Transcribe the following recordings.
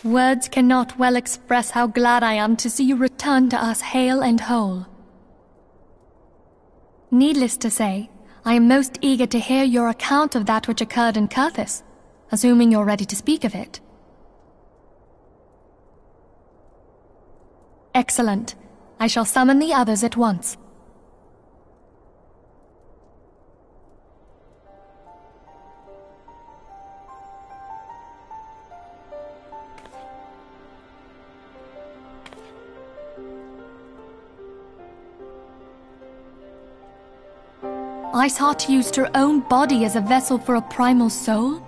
Words cannot well express how glad I am to see you return to us hale and whole. Needless to say, I am most eager to hear your account of that which occurred in Curthis, assuming you're ready to speak of it. Excellent. I shall summon the others at once. Iceheart used her own body as a vessel for a primal soul?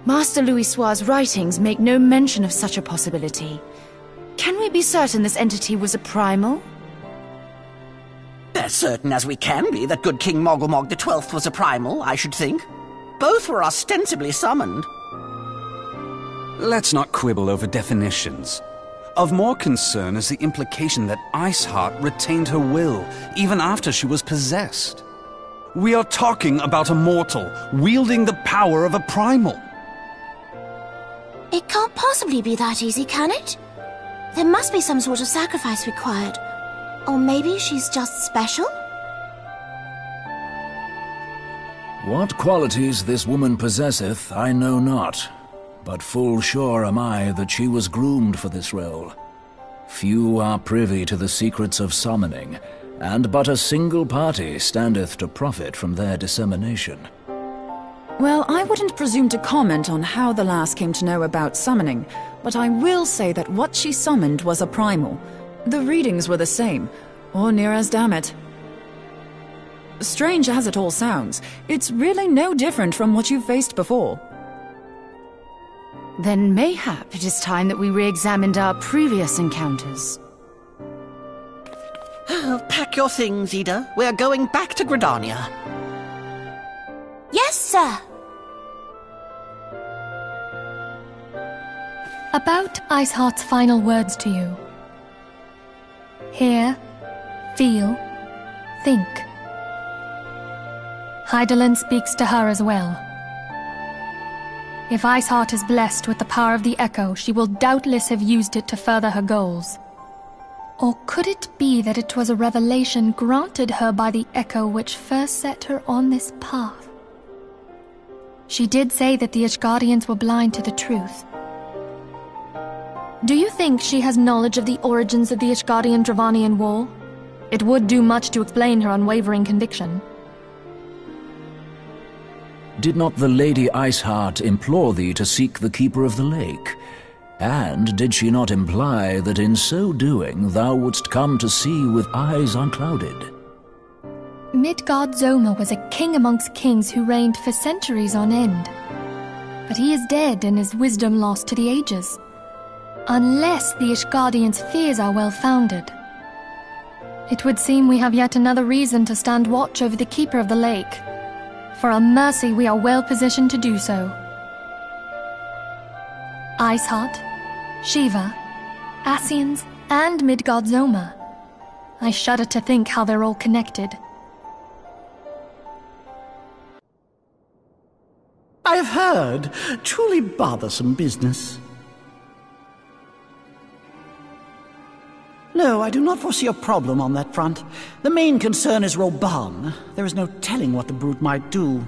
Master Louisoix's writings make no mention of such a possibility. Can we be certain this entity was a primal? As certain as we can be that good King Mogglmog XII was a primal, I should think. Both were ostensibly summoned. Let's not quibble over definitions. Of more concern is the implication that Iceheart retained her will, even after she was possessed. We are talking about a mortal, wielding the power of a primal. It can't possibly be that easy, can it? There must be some sort of sacrifice required. Or maybe she's just special? What qualities this woman possesseth, I know not. But full sure am I that she was groomed for this role. Few are privy to the secrets of summoning, and but a single party standeth to profit from their dissemination. Well, I wouldn't presume to comment on how the lass came to know about summoning, but I will say that what she summoned was a primal. The readings were the same, or near as damn it. Strange as it all sounds, it's really no different from what you've faced before. Then mayhap it is time that we re-examined our previous encounters. Pack your things, Ida. We're going back to Gridania. Yes, sir. About Iceheart's final words to you. Hear, feel, think. Hydaelyn speaks to her as well. If Iceheart is blessed with the power of the Echo, she will doubtless have used it to further her goals. Or could it be that it was a revelation granted her by the Echo which first set her on this path? She did say that the Ishgardians were blind to the truth. Do you think she has knowledge of the origins of the Ishgardian-Dravanian War? It would do much to explain her unwavering conviction. Did not the Lady Iceheart implore thee to seek the Keeper of the Lake? And did she not imply that in so doing thou wouldst come to see with eyes unclouded? Midgard-Zoma was a king amongst kings who reigned for centuries on end. But he is dead and his wisdom lost to the ages. Unless the Ishgardians' fears are well-founded. It would seem we have yet another reason to stand watch over the Keeper of the Lake. For a mercy, we are well positioned to do so. Iceheart, Shiva, Ascians, and Midgard-Zoma. I shudder to think how they're all connected. I have heard. Truly bothersome business. No, I do not foresee a problem on that front. The main concern is Roban. There is no telling what the brute might do.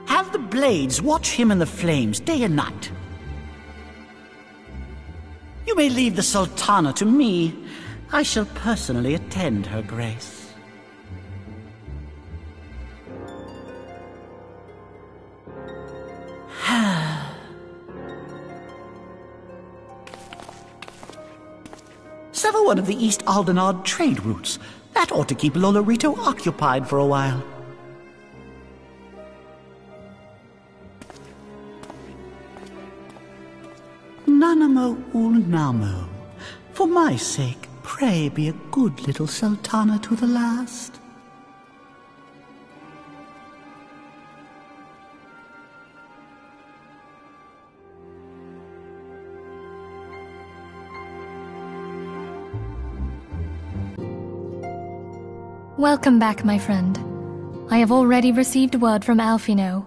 Have the blades watch him in the flames day and night. You may leave the Sultana to me. I shall personally attend her grace. Sever one of the East Aldenard trade routes. That ought to keep Lolorito occupied for a while. Nanamo Ulnamo. For my sake, pray be a good little Sultana to the last. Welcome back, my friend. I have already received word from Alfino.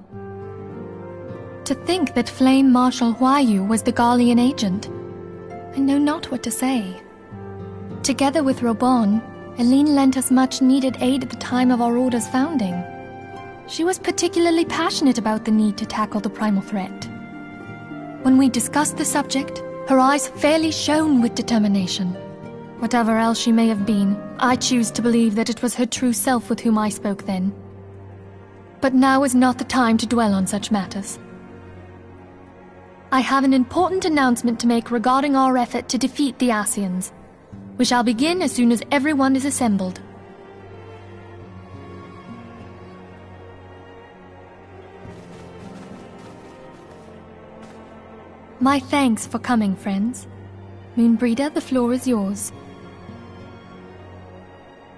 To think that Flame Marshal Huayu was the Garlean agent. I know not what to say. Together with Robon, Eline lent us much-needed aid at the time of our Order's founding. She was particularly passionate about the need to tackle the primal threat. When we discussed the subject, her eyes fairly shone with determination. Whatever else she may have been, I choose to believe that it was her true self with whom I spoke then. But now is not the time to dwell on such matters. I have an important announcement to make regarding our effort to defeat the Ascians. We shall begin as soon as everyone is assembled. My thanks for coming, friends. Moonbreeder, the floor is yours.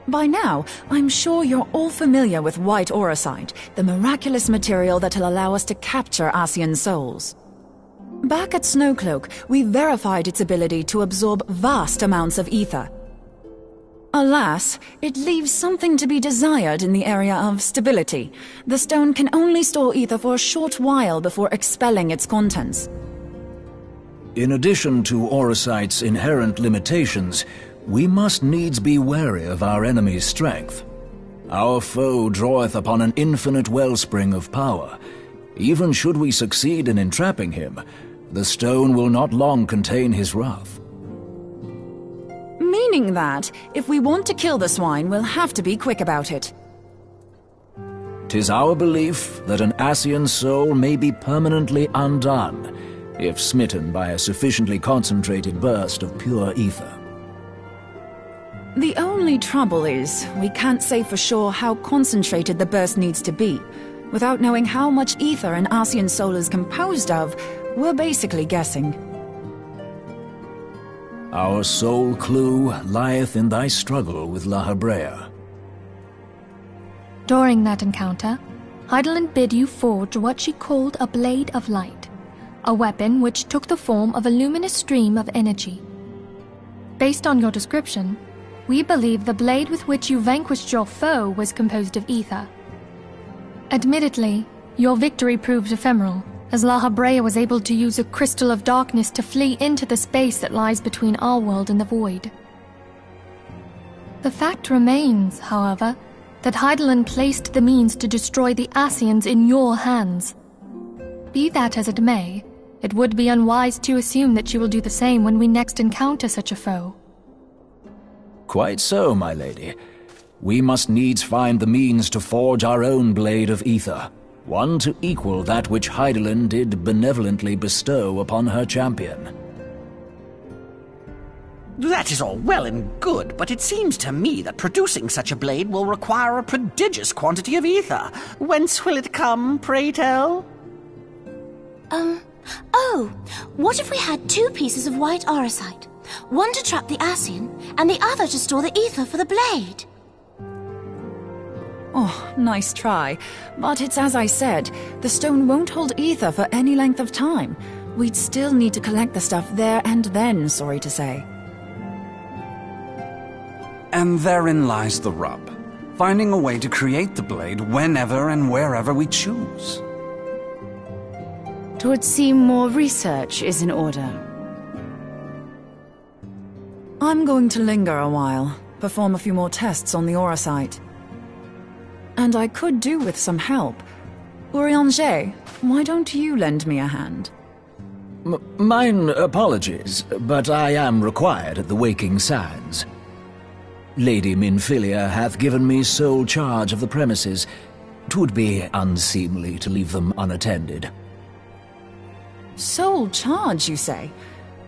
By now, I'm sure you're all familiar with white aurosite, the miraculous material that'll allow us to capture Ascian souls. Back at Snowcloak, we verified its ability to absorb vast amounts of ether. Alas, it leaves something to be desired in the area of stability. The stone can only store ether for a short while before expelling its contents. In addition to aurosite's inherent limitations, we must needs be wary of our enemy's strength. Our foe draweth upon an infinite wellspring of power. Even should we succeed in entrapping him, the stone will not long contain his wrath. Meaning that, if we want to kill the swine, we'll have to be quick about it. 'Tis our belief that an Ascian soul may be permanently undone, if smitten by a sufficiently concentrated burst of pure ether. The only trouble is, we can't say for sure how concentrated the burst needs to be. Without knowing how much ether an Ascian soul is composed of, we're basically guessing. Our sole clue lieth in thy struggle with La Habrea. During that encounter, Heidelin bid you forge what she called a Blade of Light, a weapon which took the form of a luminous stream of energy. Based on your description, we believe the blade with which you vanquished your foe was composed of ether. Admittedly, your victory proved ephemeral, as La Habrea was able to use a crystal of darkness to flee into the space that lies between our world and the void. The fact remains, however, that Heidelin placed the means to destroy the Ascians in your hands. Be that as it may, it would be unwise to assume that she will do the same when we next encounter such a foe. Quite so, my lady. We must needs find the means to forge our own blade of ether, one to equal that which Heidelin did benevolently bestow upon her champion. That is all well and good, but it seems to me that producing such a blade will require a prodigious quantity of ether. Whence will it come, pray tell? What if we had 2 pieces of white aurosite? One to trap the Ascian, and the other to store the ether for the blade. Oh, nice try. But it's as I said, the stone won't hold ether for any length of time. We'd still need to collect the stuff there and then, sorry to say. And therein lies the rub. Finding a way to create the blade whenever and wherever we choose. 'Twould seem more research is in order. I'm going to linger a while, perform a few more tests on the aurosite. And I could do with some help. Eorzean, why don't you lend me a hand? Mine apologies, but I am required at the Waking Sands. Lady Minfilia hath given me sole charge of the premises. 'Twould be unseemly to leave them unattended. Sole charge, you say?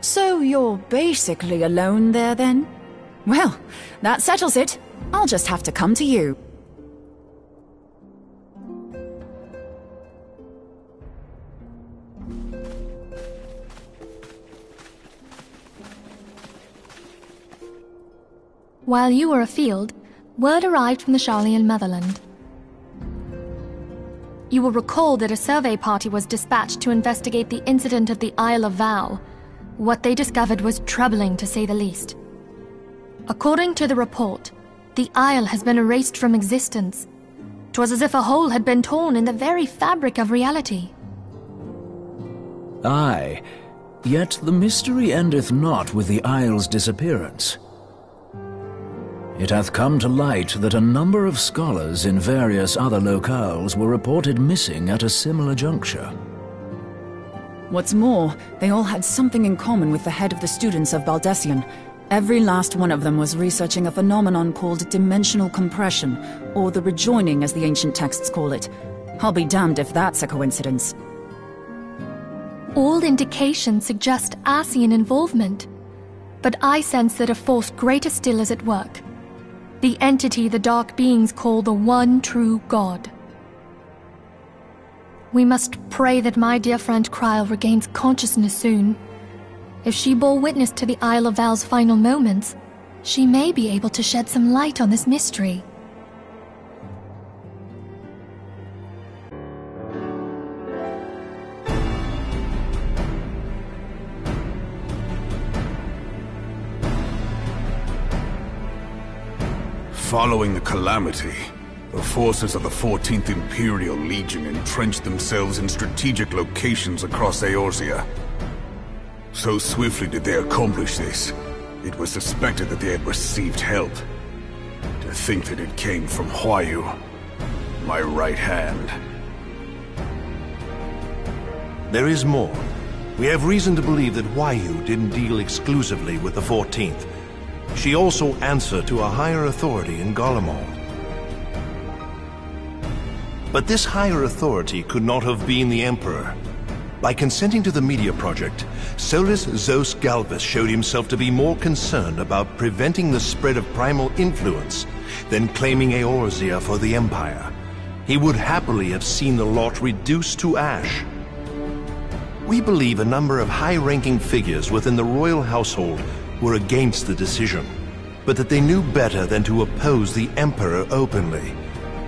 So you're basically alone there, then? Well, that settles it. I'll just have to come to you. While you were afield, word arrived from the Sharlayan motherland. You will recall that a survey party was dispatched to investigate the incident at the Isle of Val. What they discovered was troubling, to say the least. According to the report, the Isle has been erased from existence. 'Twas as if a hole had been torn in the very fabric of reality. Aye, yet the mystery endeth not with the isle's disappearance. It hath come to light that a number of scholars in various other locales were reported missing at a similar juncture. What's more, they all had something in common with the head of the students of Baldessian. Every last one of them was researching a phenomenon called dimensional compression, or the rejoining as the ancient texts call it. I'll be damned if that's a coincidence. All indications suggest Ascian involvement, but I sense that a force greater still is at work. The entity the Dark Beings call the One True God. We must pray that my dear friend Kryl regains consciousness soon. If she bore witness to the Isle of Val's final moments, she may be able to shed some light on this mystery. Following the calamity, the forces of the 14th Imperial Legion entrenched themselves in strategic locations across Eorzea. So swiftly did they accomplish this, it was suspected that they had received help. To think that it came from Huayu, my right hand. There is more. We have reason to believe that Huayu didn't deal exclusively with the 14th. She also answered to a higher authority in Garlemald. But this higher authority could not have been the Emperor. By consenting to the media project, Solus Zos Galvus showed himself to be more concerned about preventing the spread of primal influence than claiming Eorzea for the Empire. He would happily have seen the lot reduced to ash. We believe a number of high-ranking figures within the royal household were against the decision, but that they knew better than to oppose the Emperor openly.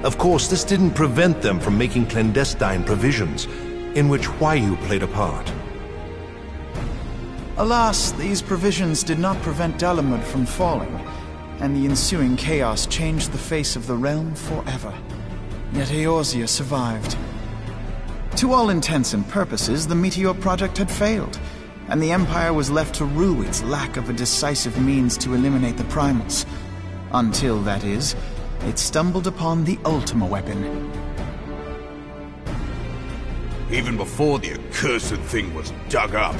Of course, this didn't prevent them from making clandestine provisions, in which Huayu played a part. Alas, these provisions did not prevent Dalamud from falling, and the ensuing chaos changed the face of the realm forever. Yet Eorzea survived. To all intents and purposes, the Meteor Project had failed, and the Empire was left to rue its lack of a decisive means to eliminate the primals. Until, that is, it stumbled upon the Ultima weapon. Even before the accursed thing was dug up,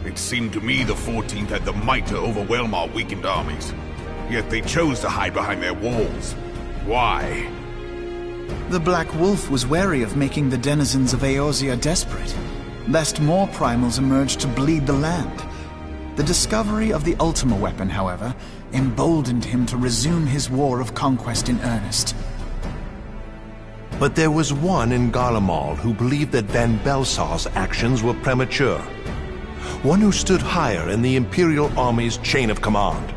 it seemed to me the 14th had the might to overwhelm our weakened armies. Yet they chose to hide behind their walls. Why? The Black Wolf was wary of making the denizens of Eorzea desperate, lest more primals emerge to bleed the land. The discovery of the Ultima weapon, however, emboldened him to resume his war of conquest in earnest. But there was one in Garlemald who believed that Van Belsar's actions were premature. One who stood higher in the Imperial Army's chain of command.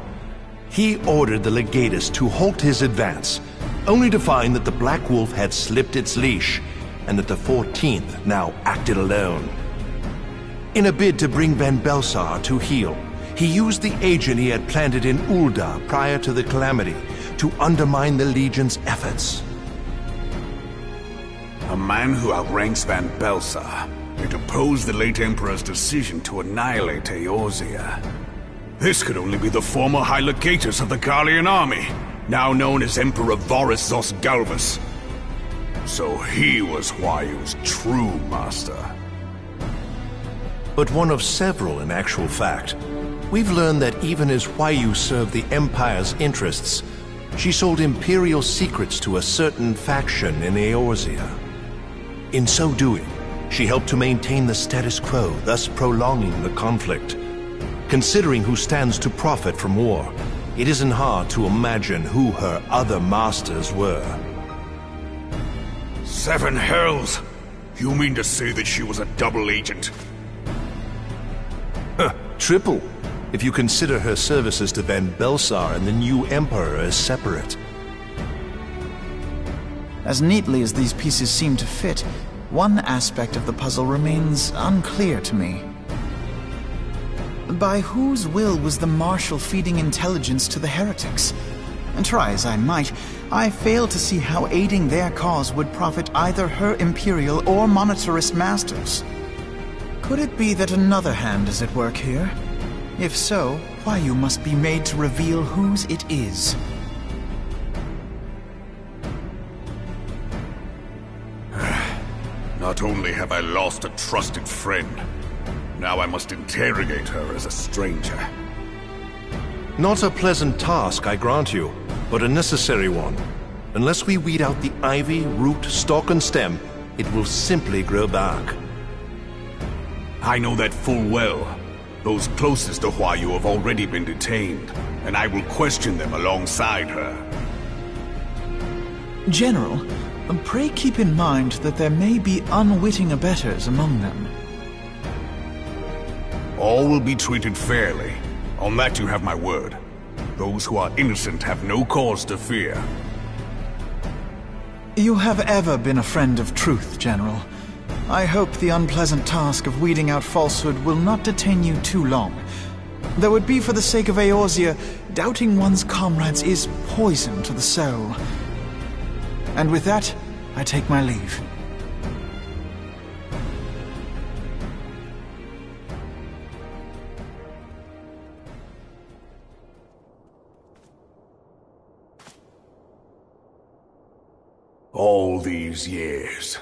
He ordered the Legatus to halt his advance, only to find that the Black Wolf had slipped its leash, and that the 14th now acted alone. In a bid to bring Van Belsar to heel, he used the agent he had planted in Ul'dah prior to the calamity to undermine the Legion's efforts. A man who outranks Van Belsar, yet opposed the late Emperor's decision to annihilate Eorzea. This could only be the former High Legatus of the Garlean army, now known as Emperor Voris Zos Galvus. So he was Huayu's true master. But one of several in actual fact. We've learned that even as Huayu served the Empire's interests, she sold Imperial secrets to a certain faction in Eorzea. In so doing, she helped to maintain the status quo, thus prolonging the conflict. Considering who stands to profit from war, it isn't hard to imagine who her other masters were. Seven hells! You mean to say that she was a double agent? Triple, if you consider her services to Van Belsar and the new Emperor as separate. As neatly as these pieces seem to fit, one aspect of the puzzle remains unclear to me. By whose will was the Marshal feeding intelligence to the heretics? And try as I might, I fail to see how aiding their cause would profit either her Imperial or monetarist masters. Could it be that another hand is at work here? If so, why you must be made to reveal whose it is. Not only have I lost a trusted friend, now I must interrogate her as a stranger. Not a pleasant task, I grant you, but a necessary one. Unless we weed out the ivy, root, stalk, and stem, it will simply grow back. I know that full well. Those closest to Huayu have already been detained, and I will question them alongside her. General, pray keep in mind that there may be unwitting abettors among them. All will be treated fairly. On that you have my word. Those who are innocent have no cause to fear. You have ever been a friend of truth, General. I hope the unpleasant task of weeding out falsehood will not detain you too long. Though it be for the sake of Eorzea, doubting one's comrades is poison to the soul. And with that, I take my leave. All these years,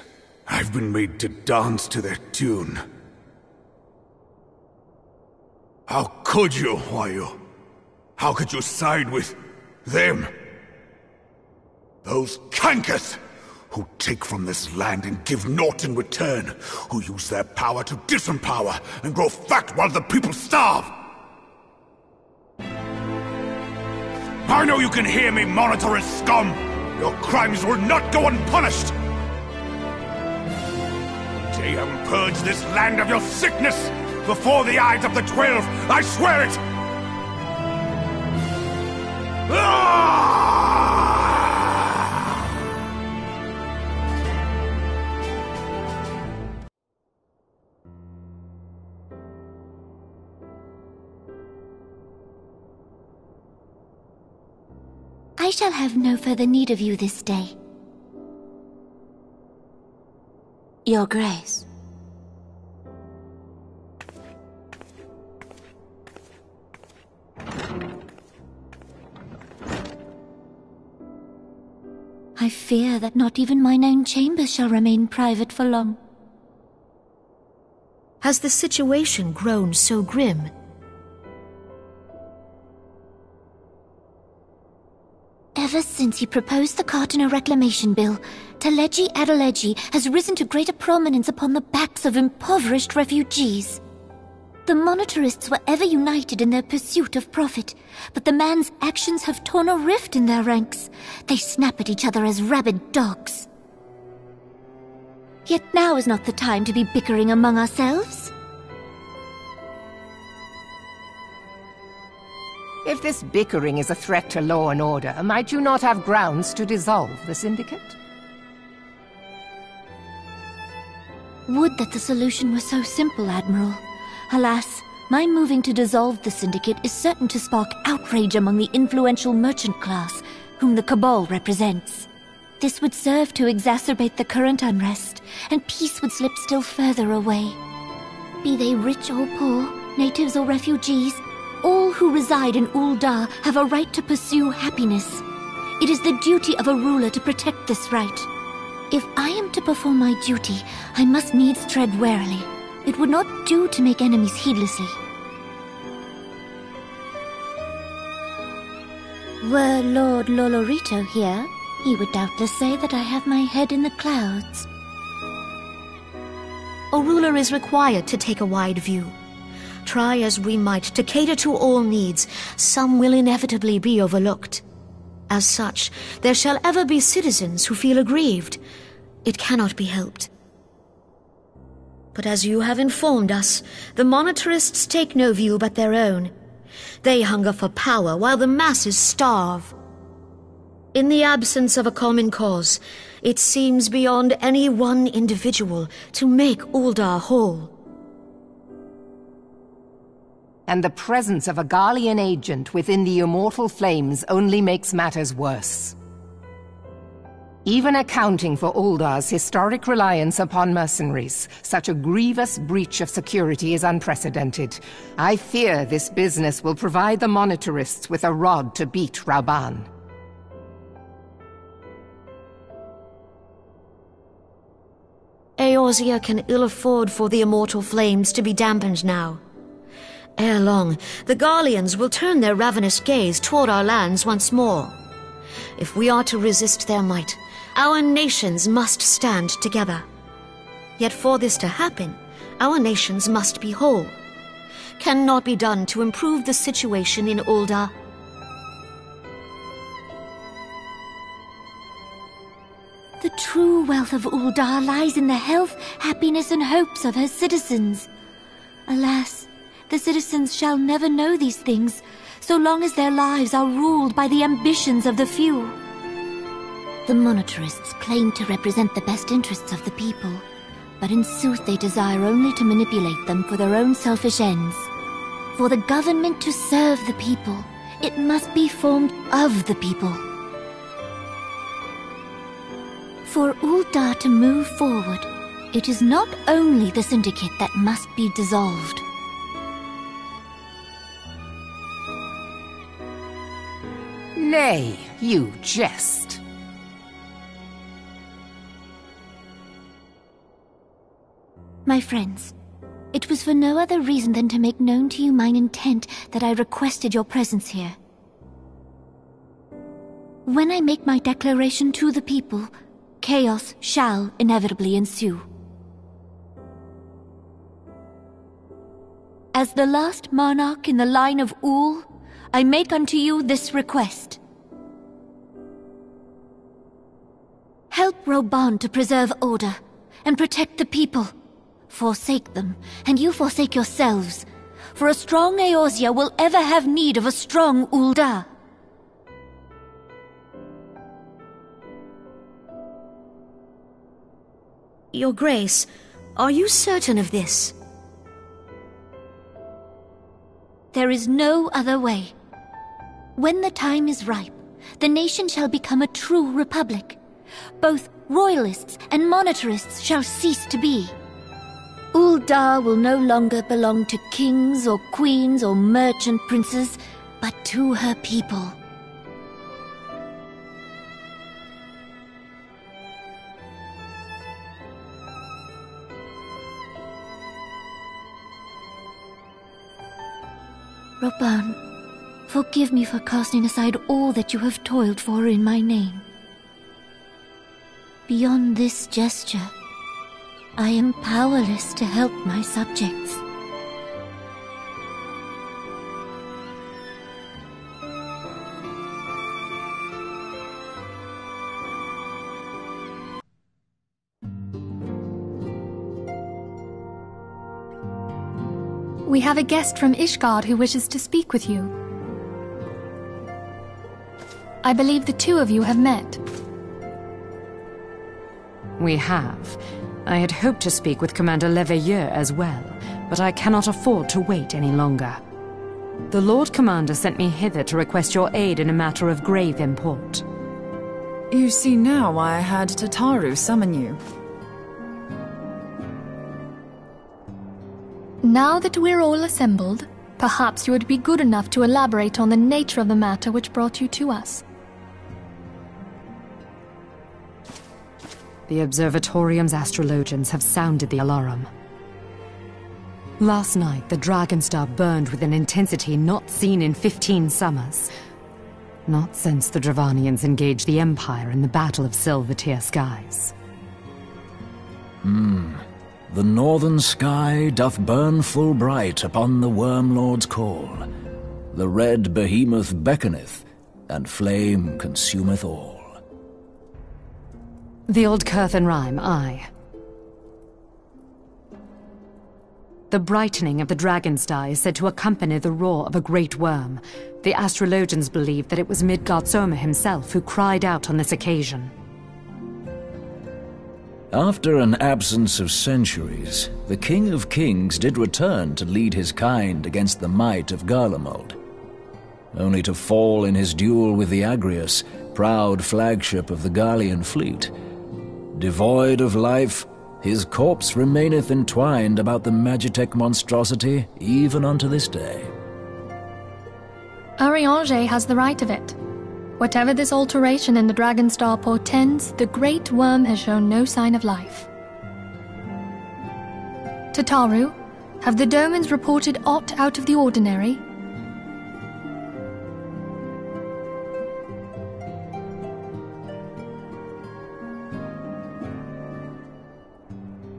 I've been made to dance to their tune. How could you, Huayu? How could you side with them? Those cankers who take from this land and give naught in return, who use their power to disempower and grow fat while the people starve. I know you can hear me, monitorous scum! Your crimes will not go unpunished! The day I will purge this land of your sickness, before the eyes of the 12, I swear it! I shall have no further need of you this day. Your Grace. I fear that not even mine own chambers shall remain private for long. Has the situation grown so grim? Ever since he proposed the Cartiner Reclamation Bill, Teleji Adeleji has risen to greater prominence upon the backs of impoverished refugees. The monetarists were ever united in their pursuit of profit, but the man's actions have torn a rift in their ranks. They snap at each other as rabid dogs. Yet now is not the time to be bickering among ourselves. If this bickering is a threat to law and order, might you not have grounds to dissolve the Syndicate? Would that the solution were so simple, Admiral. Alas, my moving to dissolve the Syndicate is certain to spark outrage among the influential merchant class, whom the Cabal represents. This would serve to exacerbate the current unrest, and peace would slip still further away. Be they rich or poor, natives or refugees, all who reside in Ul'dah have a right to pursue happiness. It is the duty of a ruler to protect this right. If I am to perform my duty, I must needs tread warily. It would not do to make enemies heedlessly. Were Lord Lolorito here, he would doubtless say that I have my head in the clouds. A ruler is required to take a wide view. Try as we might to cater to all needs, some will inevitably be overlooked. As such, there shall ever be citizens who feel aggrieved. It cannot be helped. But as you have informed us, the monetarists take no view but their own. They hunger for power while the masses starve. In the absence of a common cause, it seems beyond any one individual to make Ul'dah whole. And the presence of a Garlean agent within the Immortal Flames only makes matters worse. Even accounting for Uldar's historic reliance upon mercenaries, such a grievous breach of security is unprecedented. I fear this business will provide the monitorists with a rod to beat Rauban. Eorzea can ill afford for the immortal flames to be dampened now. Ere long, the Garleans will turn their ravenous gaze toward our lands once more. If we are to resist their might, our nations must stand together. Yet for this to happen, our nations must be whole. Cannot be done to improve the situation in Ulda. The true wealth of Ulda lies in the health, happiness, and hopes of her citizens. Alas, the citizens shall never know these things, so long as their lives are ruled by the ambitions of the few. The monitorists claim to represent the best interests of the people, but in sooth they desire only to manipulate them for their own selfish ends. For the government to serve the people, it must be formed of the people. For Ulda to move forward, it is not only the Syndicate that must be dissolved. Nay, you jest. My friends, it was for no other reason than to make known to you mine intent that I requested your presence here. When I make my declaration to the people, chaos shall inevitably ensue. As the last monarch in the line of Ul, I make unto you this request. Help Rauban to preserve order, and protect the people. Forsake them, and you forsake yourselves, for a strong Eorzea will ever have need of a strong Ulda. Your Grace, are you certain of this? There is no other way. When the time is ripe, the nation shall become a true republic. Both royalists and monitorists shall cease to be. Ulda will no longer belong to kings or queens or merchant princes, but to her people. Rauban, forgive me for casting aside all that you have toiled for in my name. Beyond this gesture, I am powerless to help my subjects. We have a guest from Ishgard who wishes to speak with you. I believe the two of you have met. We have. I had hoped to speak with Commander Leveilleur as well, but I cannot afford to wait any longer. The Lord Commander sent me hither to request your aid in a matter of grave import. You see now why I had Tataru summon you. Now that we're all assembled, perhaps you would be good enough to elaborate on the nature of the matter which brought you to us. The Observatorium's astrologians have sounded the alarm. Last night, the Dragonstar burned with an intensity not seen in 15 summers. Not since the Dravanians engaged the Empire in the Battle of Silvertear Skies. The northern sky doth burn full bright upon the Wormlord's call. The red behemoth beckoneth, and flame consumeth all. The old Curthan rhyme, aye. The brightening of the Dragonstar is said to accompany the roar of a great worm. The astrologians believe that it was Midgard-Soma himself who cried out on this occasion. After an absence of centuries, the King of Kings did return to lead his kind against the might of Garlemald. only to fall in his duel with the Agrius, proud flagship of the Gallian fleet. Devoid of life, his corpse remaineth entwined about the Magitech monstrosity even unto this day. Eorzean has the right of it. Whatever this alteration in the Dragon Star portends, the Great Worm has shown no sign of life. Tataru, have the Domans reported aught out of the ordinary?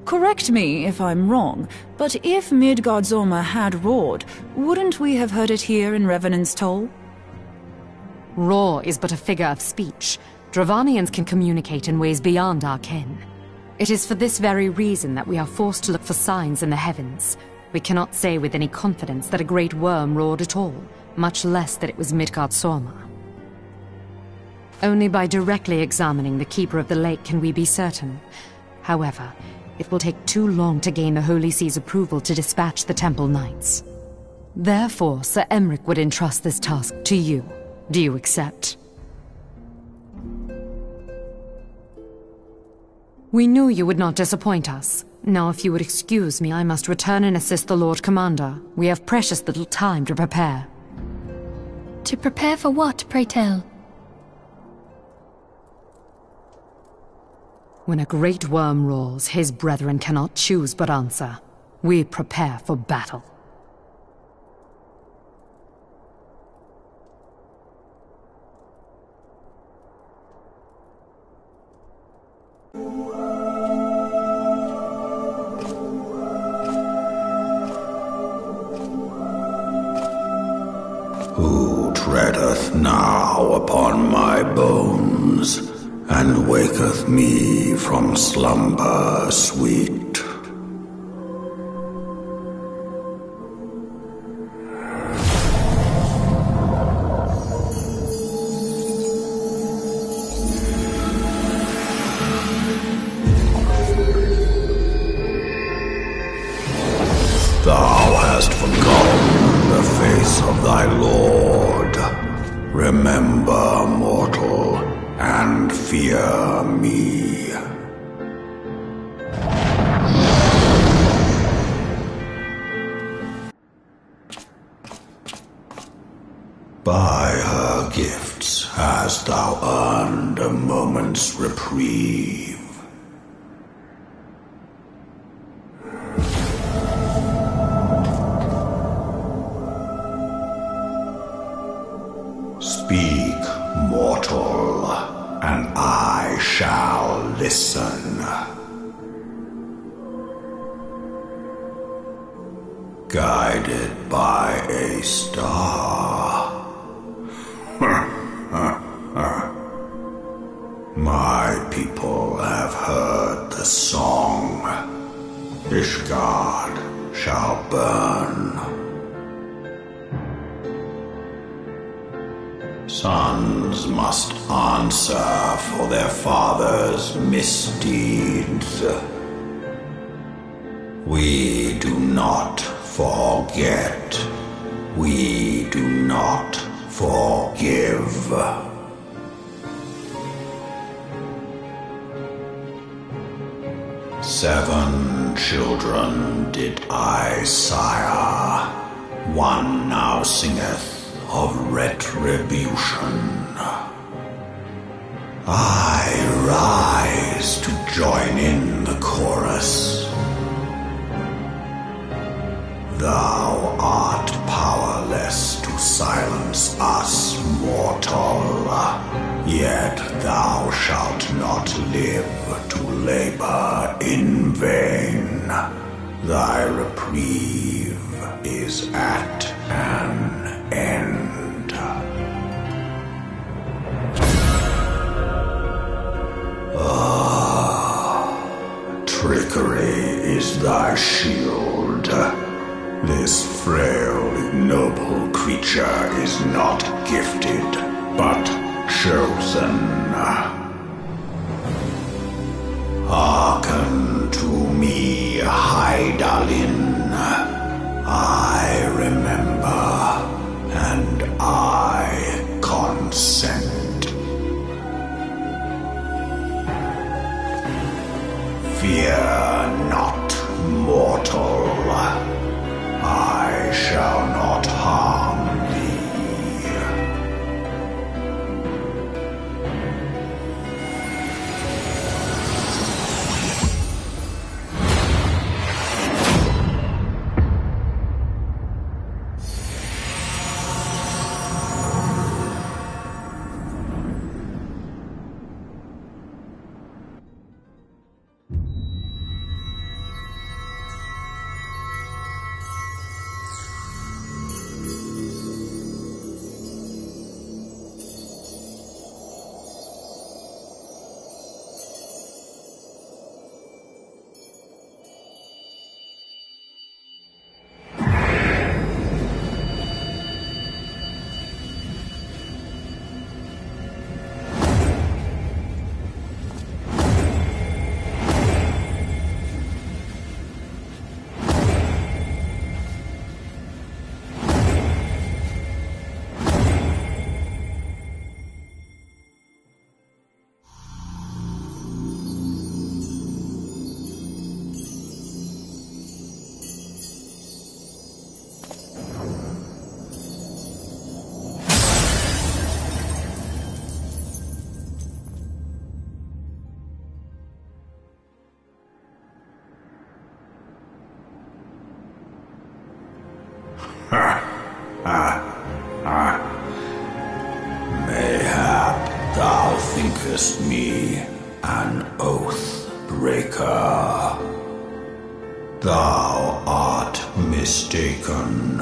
Correct me if I'm wrong, but if Midgardsormr had roared, wouldn't we have heard it here in Revenant's Toll? Roar is but a figure of speech. Dravanians can communicate in ways beyond our ken. It is for this very reason that we are forced to look for signs in the heavens. We cannot say with any confidence that a great worm roared at all, much less that it was Midgardsormr. Only by directly examining the Keeper of the Lake can we be certain. However, it will take too long to gain the Holy See's approval to dispatch the Temple Knights. Therefore, Sir Emric would entrust this task to you. Do you accept? We knew you would not disappoint us. Now, if you would excuse me, I must return and assist the Lord Commander. We have precious little time to prepare. To prepare for what, pray tell? When a great worm roars, his brethren cannot choose but answer. We prepare for battle. Who treadeth now upon my bones, and waketh me from slumber sweet? Thou hast forgotten the face of thy Lord. Remember, mortal, and fear me. By her gifts hast thou earned a moment's reprieve. Speak, mortal, and I shall listen. Guided by a star. My people have heard the song. Ishgard shall burn. Sons must answer for their father's misdeeds. We do not forget. We do not forgive. Seven children did I sire. One now singeth of retribution. I rise to join in the chorus. Thou art powerless to silence us, mortal. Yet thou shalt not live to labor in vain. Thy reprieve is at an end. Trickery is thy shield. This frail, ignoble creature is not gifted, but chosen. Hearken to me, Hydaelyn. I remember, and I Mayhap thou thinkest me an oath breaker. Thou art mistaken.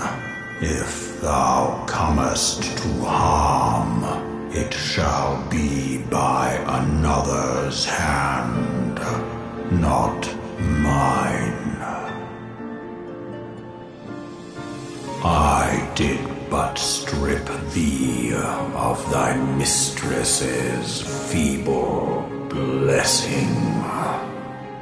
If thou comest to harm, it shall be by another's hand, not mine. I did but strip thee of thy mistress's feeble blessing.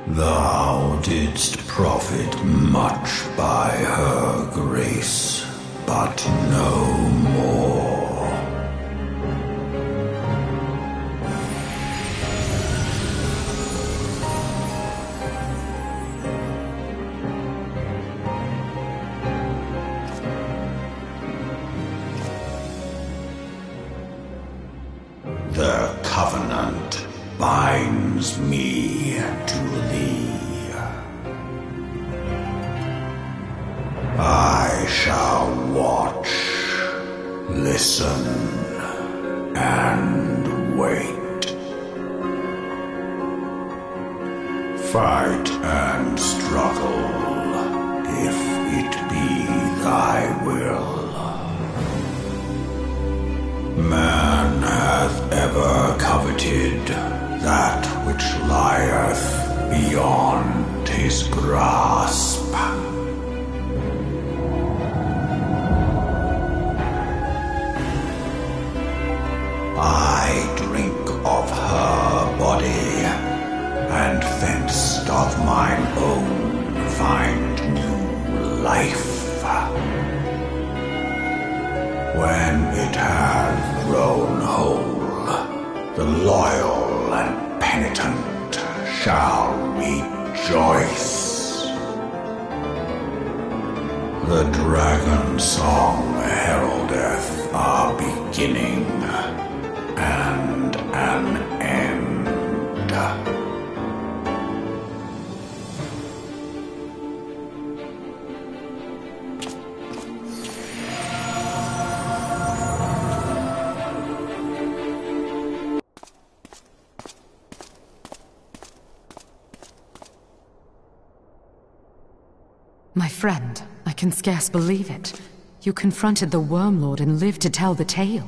Thou didst profit much by her grace, but no more. The covenant binds me to thee. I shall watch, listen, and wait. Fight and struggle, if it be thy will. Man hath ever coveted that which lieth beyond his grasp. I drink of her body, and thence doth mine own find new life. When it hath grown whole, the loyal and penitent shall rejoice. The dragon song heraldeth a beginning and an end. My friend, I can scarce believe it. You confronted the Worm Lord and lived to tell the tale.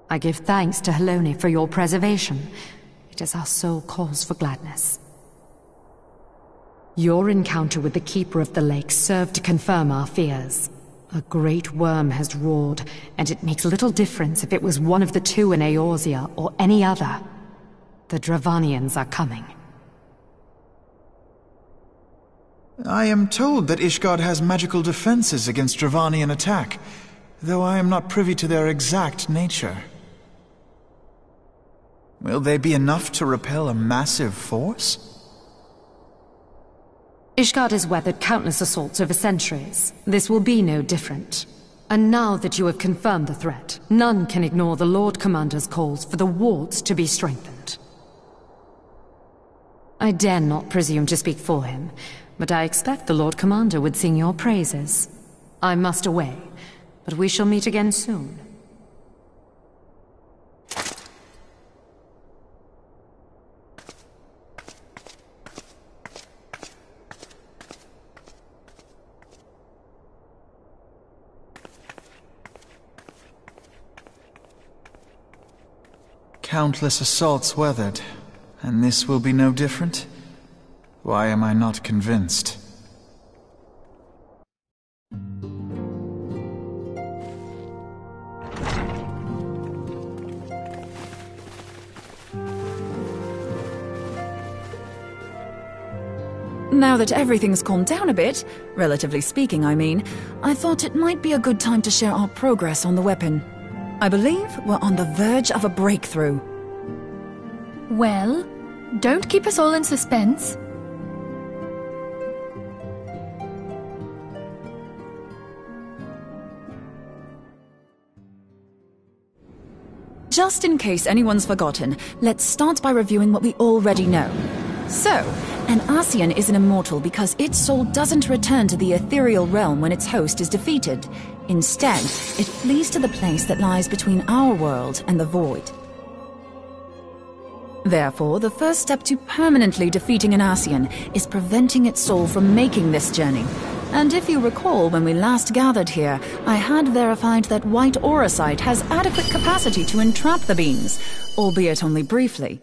I give thanks to Helone for your preservation. It is our sole cause for gladness. Your encounter with the Keeper of the Lake served to confirm our fears. A great worm has roared, and it makes little difference if it was one of the two in Eorzea or any other. The Dravanians are coming. I am told that Ishgard has magical defenses against Dravanian attack, though I am not privy to their exact nature. Will they be enough to repel a massive force? Ishgard has weathered countless assaults over centuries. This will be no different. And now that you have confirmed the threat, none can ignore the Lord Commander's calls for the wards to be strengthened. I dare not presume to speak for him, but I expect the Lord Commander would sing your praises. I must away, but we shall meet again soon. Countless assaults weathered, and this will be no different? Why am I not convinced? Now that everything's calmed down a bit, relatively speaking I mean, I thought it might be a good time to share our progress on the weapon. I believe we're on the verge of a breakthrough. Well, don't keep us all in suspense. Just in case anyone's forgotten, let's start by reviewing what we already know. So, an Eorzean is an immortal because its soul doesn't return to the ethereal realm when its host is defeated. Instead, it flees to the place that lies between our world and the void. Therefore, the first step to permanently defeating an Eorzean is preventing its soul from making this journey. And if you recall, when we last gathered here, I had verified that white auracite has adequate capacity to entrap the beings, albeit only briefly.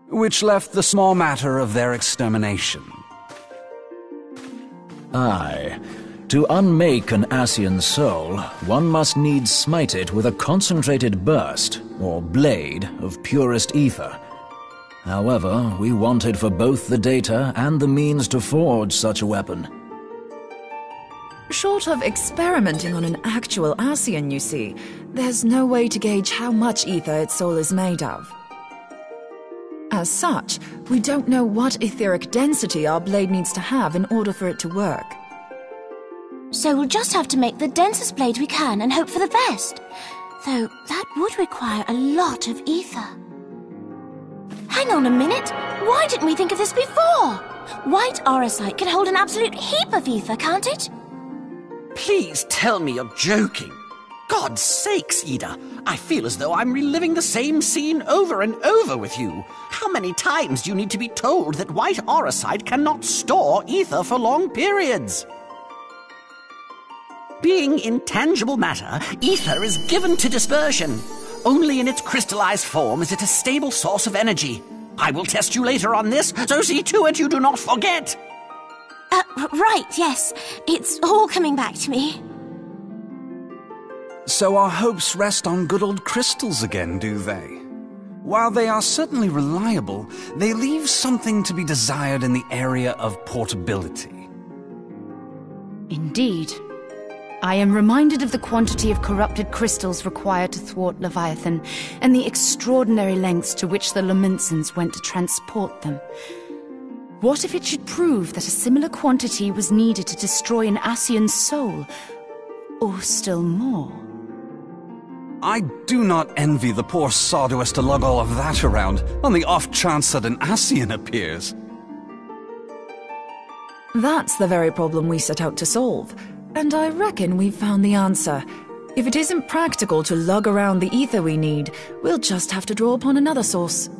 Which left the small matter of their extermination. Aye. To unmake an Eorzean soul, one must needs smite it with a concentrated burst, or blade, of purest ether. However, we wanted for both the data and the means to forge such a weapon. Short of experimenting on an actual Eorzean, you see, there's no way to gauge how much ether its soul is made of. As such, we don't know what etheric density our blade needs to have in order for it to work. So we'll just have to make the densest blade we can and hope for the best. Though that would require a lot of ether. Hang on a minute! Why didn't we think of this before? White auracite can hold an absolute heap of ether, can't it? Please tell me you're joking. God's sakes, Ida. I feel as though I'm reliving the same scene over and over with you. How many times do you need to be told that white auracite cannot store ether for long periods? Being intangible matter, ether is given to dispersion. Only in its crystallized form is it a stable source of energy. I will test you later on this, so see to it you do not forget. Right, yes. It's all coming back to me. So our hopes rest on good old crystals again, do they? While they are certainly reliable, they leave something to be desired in the area of portability. Indeed. I am reminded of the quantity of corrupted crystals required to thwart Leviathan, and the extraordinary lengths to which the Lamentsons went to transport them. What if it should prove that a similar quantity was needed to destroy an Eorzean's soul? Or still more? I do not envy the poor sod who has to lug all of that around, on the off chance that an Eorzean appears. That's the very problem we set out to solve. And I reckon we've found the answer. If it isn't practical to lug around the ether we need, we'll just have to draw upon another source.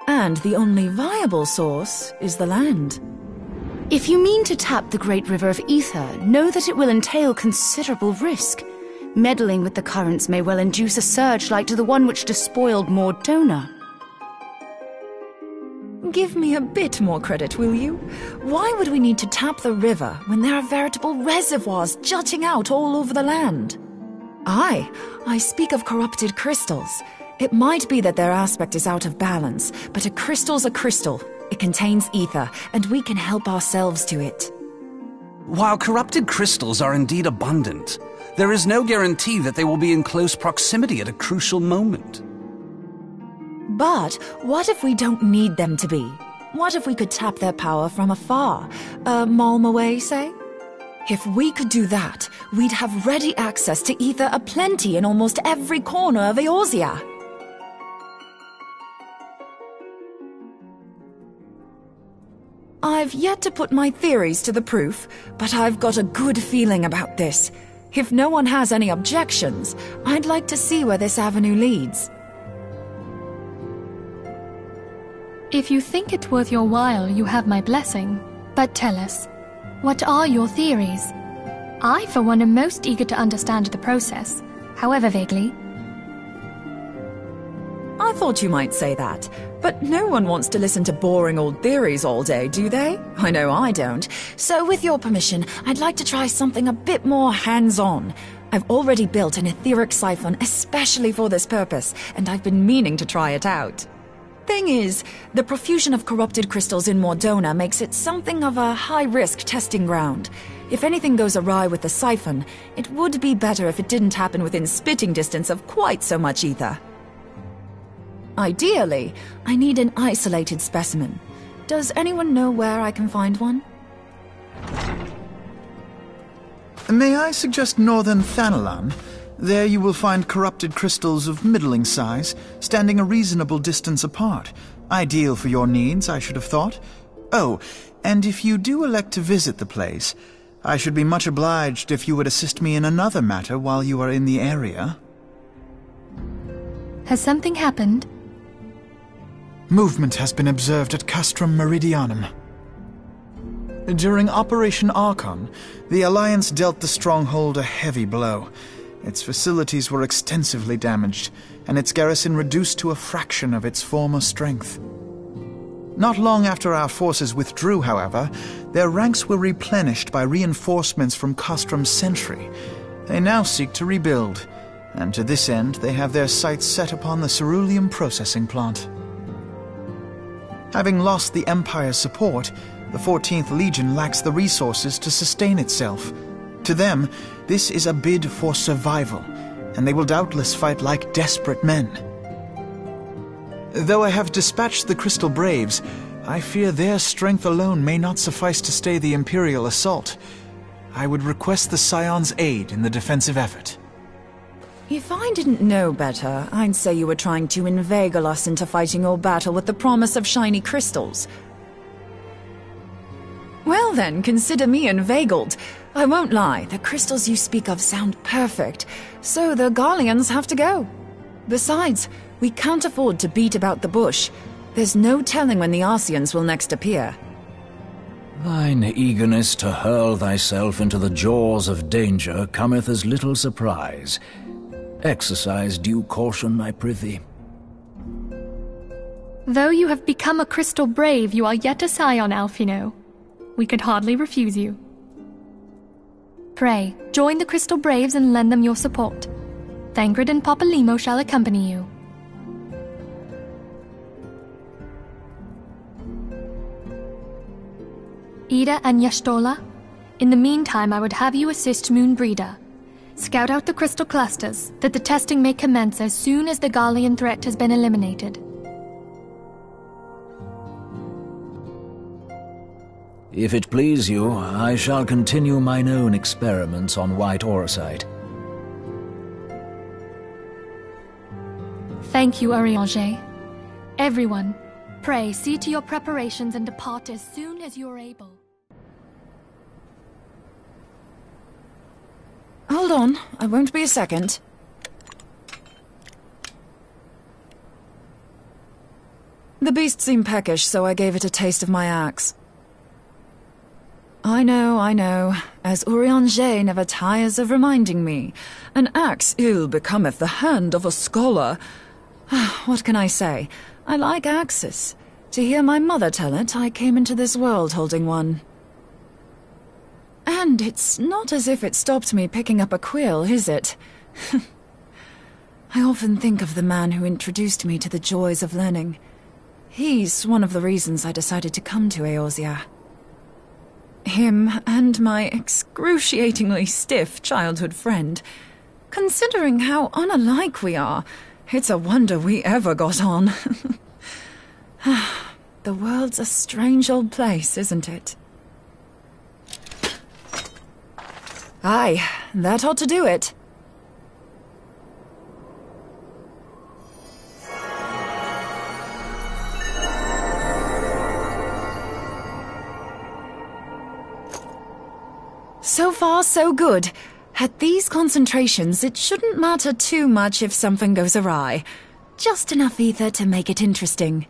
And the only viable source is the land. If you mean to tap the great river of ether, know that it will entail considerable risk. Meddling with the currents may well induce a surge like to the one which despoiled Mordona. Give me a bit more credit, will you? Why would we need to tap the river when there are veritable reservoirs jutting out all over the land? I speak of corrupted crystals. It might be that their aspect is out of balance, but a crystal's a crystal. It contains ether, and we can help ourselves to it. While corrupted crystals are indeed abundant, there is no guarantee that they will be in close proximity at a crucial moment. But what if we don't need them to be? What if we could tap their power from afar? A malm away, say? If we could do that, we'd have ready access to ether aplenty in almost every corner of Eorzea. I've yet to put my theories to the proof, but I've got a good feeling about this. If no one has any objections, I'd like to see where this avenue leads. If you think it worth your while, you have my blessing. But tell us, what are your theories? I, for one, am most eager to understand the process, however vaguely. I thought you might say that, but no one wants to listen to boring old theories all day, do they? I know I don't. So with your permission, I'd like to try something a bit more hands-on. I've already built an etheric siphon especially for this purpose, and I've been meaning to try it out. Thing is, the profusion of corrupted crystals in Mordona makes it something of a high-risk testing ground. If anything goes awry with the siphon, it would be better if it didn't happen within spitting distance of quite so much ether. Ideally, I need an isolated specimen. Does anyone know where I can find one? May I suggest northern Thanalan? There you will find corrupted crystals of middling size, standing a reasonable distance apart. Ideal for your needs, I should have thought. Oh, and if you do elect to visit the place, I should be much obliged if you would assist me in another matter while you are in the area. Has something happened? Movement has been observed at Castrum Meridianum. During Operation Archon, the Alliance dealt the stronghold a heavy blow. Its facilities were extensively damaged, and its garrison reduced to a fraction of its former strength. Not long after our forces withdrew, however, their ranks were replenished by reinforcements from Castrum's sentry. They now seek to rebuild, and to this end they have their sights set upon the ceruleum processing plant. Having lost the Empire's support, the 14th Legion lacks the resources to sustain itself. To them, this is a bid for survival, and they will doubtless fight like desperate men. Though I have dispatched the Crystal Braves, I fear their strength alone may not suffice to stay the Imperial assault. I would request the Scion's aid in the defensive effort. If I didn't know better, I'd say you were trying to inveigle us into fighting your battle with the promise of shiny crystals. Well then, consider me inveigled. I won't lie, the crystals you speak of sound perfect, so the Garleans have to go. Besides, we can't afford to beat about the bush. There's no telling when the Arceans will next appear. Thine eagerness to hurl thyself into the jaws of danger cometh as little surprise. Exercise due caution, I prithee. Though you have become a Crystal Brave, you are yet a Scion, Alphino. We could hardly refuse you. Pray, join the Crystal Braves and lend them your support. Thancred and Papalymo shall accompany you. Ida and Y'shtola, in the meantime I would have you assist Moonbreeder. Scout out the crystal clusters, that the testing may commence as soon as the Garlean threat has been eliminated. If it please you, I shall continue mine own experiments on white orosite. Thank you, Eorzean. Everyone, pray see to your preparations and depart as soon as you are able. Hold on, I won't be a second. The beast seemed peckish, so I gave it a taste of my axe. I know, as Eorzean never tires of reminding me. An axe ill becometh the hand of a scholar. What can I say? I like axes. To hear my mother tell it, I came into this world holding one. And it's not as if it stopped me picking up a quill, is it? I often think of the man who introduced me to the joys of learning. He's one of the reasons I decided to come to Eorzea. Him and my excruciatingly stiff childhood friend. Considering how unalike we are, it's a wonder we ever got on. The world's a strange old place, isn't it? Aye, that ought to do it. So far, so good. At these concentrations, it shouldn't matter too much if something goes awry. Just enough ether to make it interesting.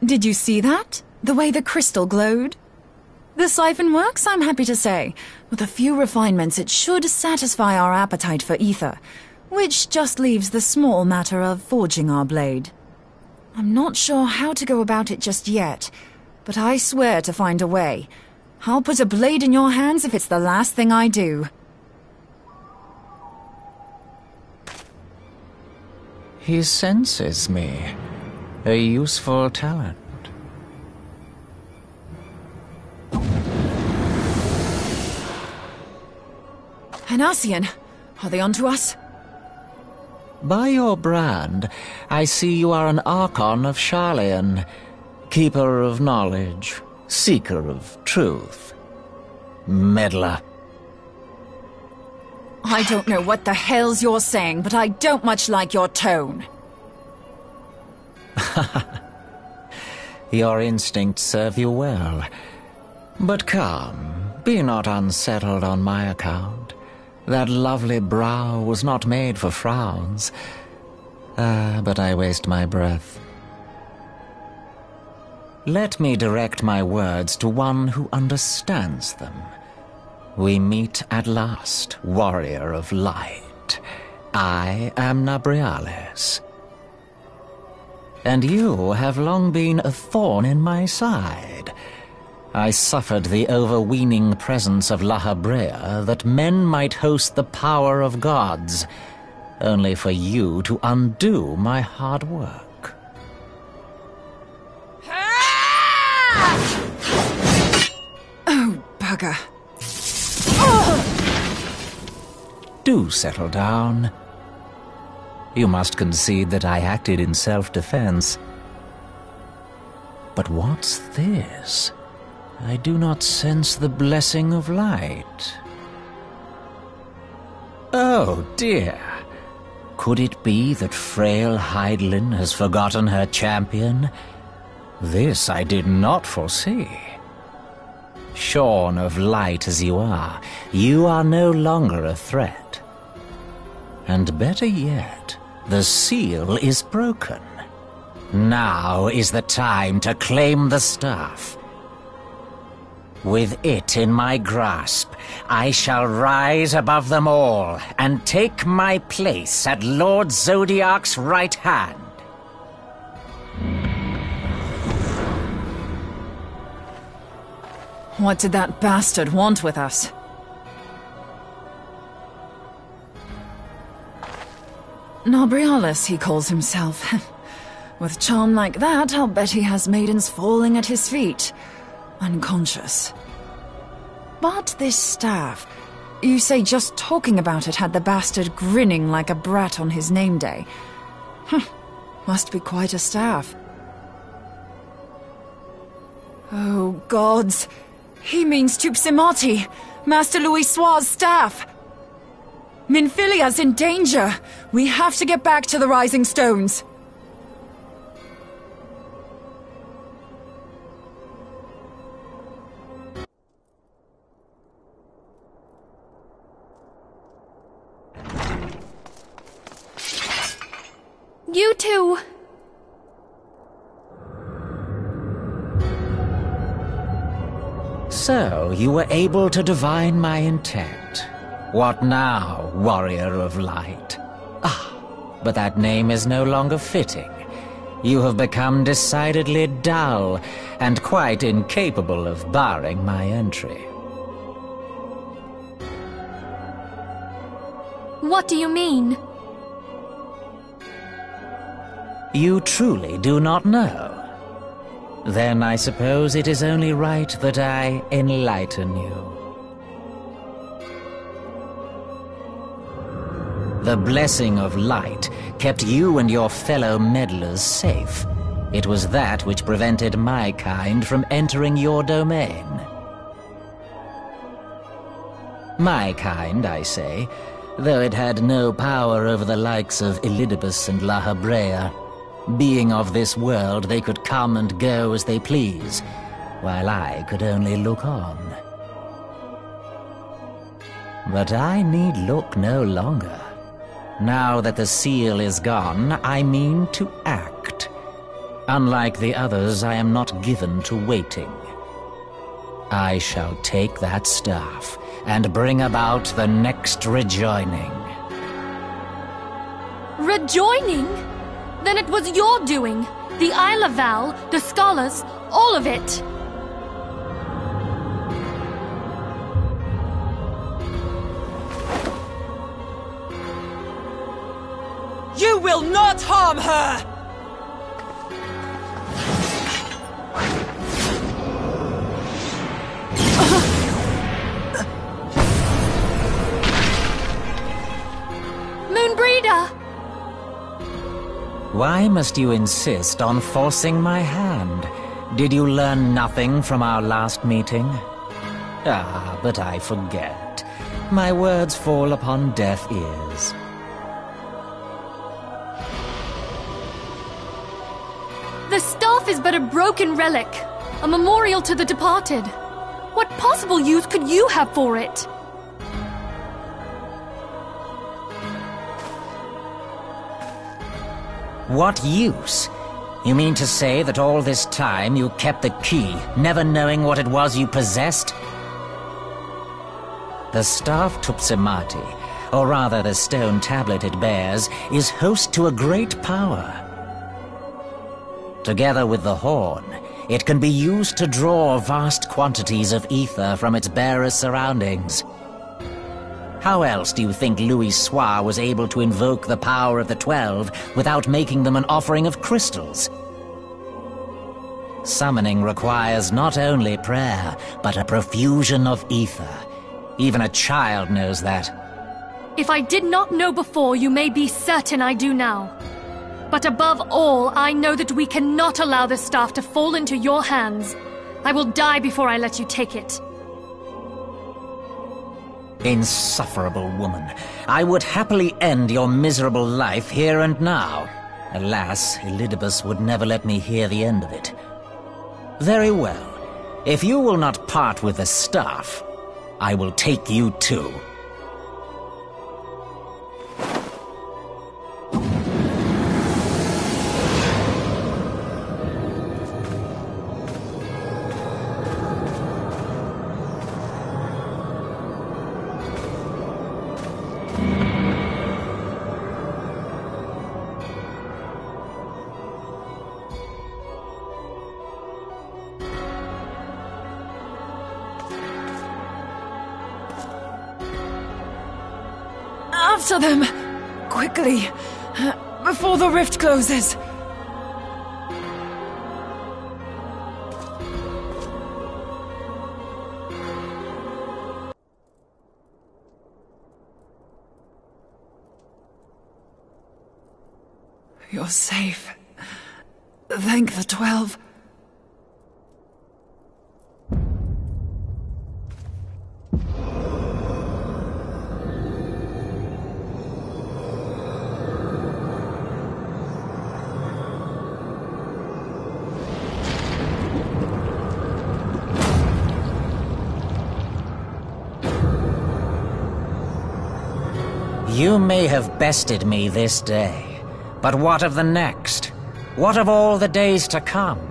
Did you see that? The way the crystal glowed? The siphon works, I'm happy to say. With a few refinements, it should satisfy our appetite for ether, which just leaves the small matter of forging our blade. I'm not sure how to go about it just yet, but I swear to find a way. I'll put a blade in your hands if it's the last thing I do. He senses me. A useful talent. An Arcean. Are they onto us? By your brand, I see you are an Archon of Sharlayan, keeper of knowledge, seeker of truth. meddler. I don't know what the hell's you're saying, but I don't much like your tone. Your instincts serve you well. But come, be not unsettled on my account. That lovely brow was not made for frowns. But I waste my breath. Let me direct my words to one who understands them. We meet at last, warrior of light. I am Nabriales. And you have long been a thorn in my side. I suffered the overweening presence of Lahabrea that men might host the power of gods, only for you to undo my hard work. Oh, bugger. Do settle down. You must concede that I acted in self-defense. But what's this? I do not sense the blessing of light. Oh, dear. Could it be that frail Hydaelyn has forgotten her champion? This I did not foresee. Shorn of light as you are no longer a threat. And better yet, the seal is broken. Now is the time to claim the staff. With it in my grasp, I shall rise above them all and take my place at Lord Zodiac's right hand. What did that bastard want with us? Nabriales, he calls himself. With charm like that, I'll bet he has maidens falling at his feet, unconscious. But this staff, you say just talking about it had the bastard grinning like a brat on his name day. Must be quite a staff. Oh, gods! He means Tupsimati, Master Louis Soir's staff! Minfilia's in danger! We have to get back to the Rising Stones! You two! So, you were able to divine my intent. What now, warrior of light? But that name is no longer fitting. You have become decidedly dull, and quite incapable of barring my entry. What do you mean? You truly do not know? Then I suppose it is only right that I enlighten you. The blessing of light kept you and your fellow meddlers safe. It was that which prevented my kind from entering your domain. My kind, I say, though it had no power over the likes of Elidibus and Lahabrea. Being of this world, they could come and go as they please, while I could only look on. But I need look no longer. Now that the seal is gone, I mean to act. Unlike the others, I am not given to waiting. I shall take that staff and bring about the next rejoining. Rejoining? Then it was your doing. The Isle of Val, the scholars, all of it. You will not harm her! Moonbreeder! Why must you insist on forcing my hand? Did you learn nothing from our last meeting? Ah, but I forget. My words fall upon deaf ears. The staff is but a broken relic, a memorial to the departed. What possible use could you have for it? What use? You mean to say that all this time you kept the key, never knowing what it was you possessed? The staff Tupsimati, or rather the stone tablet it bears, is host to a great power. Together with the horn, it can be used to draw vast quantities of ether from its bearer's surroundings. How else do you think Louis Soir was able to invoke the power of the 12 without making them an offering of crystals? Summoning requires not only prayer, but a profusion of ether. Even a child knows that. If I did not know before, you may be certain I do now. But above all, I know that we cannot allow the staff to fall into your hands. I will die before I let you take it. Insufferable woman. I would happily end your miserable life here and now. Alas, Elidibus would never let me hear the end of it. Very well. If you will not part with the staff, I will take you too. After them! Quickly! Before the rift closes! You're safe. Thank the 12. You may have bested me this day, but what of the next? What of all the days to come?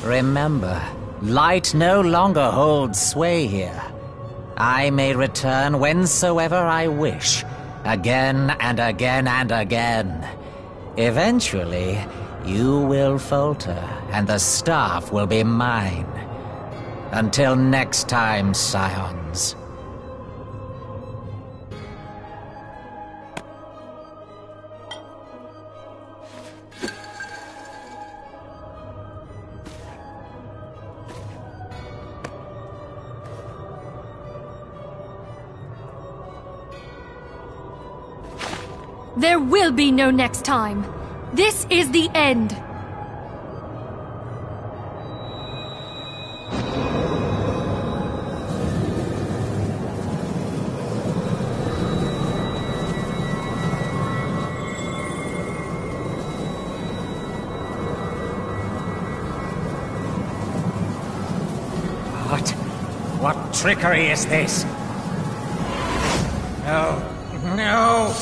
Remember, light no longer holds sway here. I may return whensoever I wish, again and again and again. Eventually, you will falter, and the staff will be mine. Until next time, scions. There will be no next time. This is the end. What trickery is this? No. No!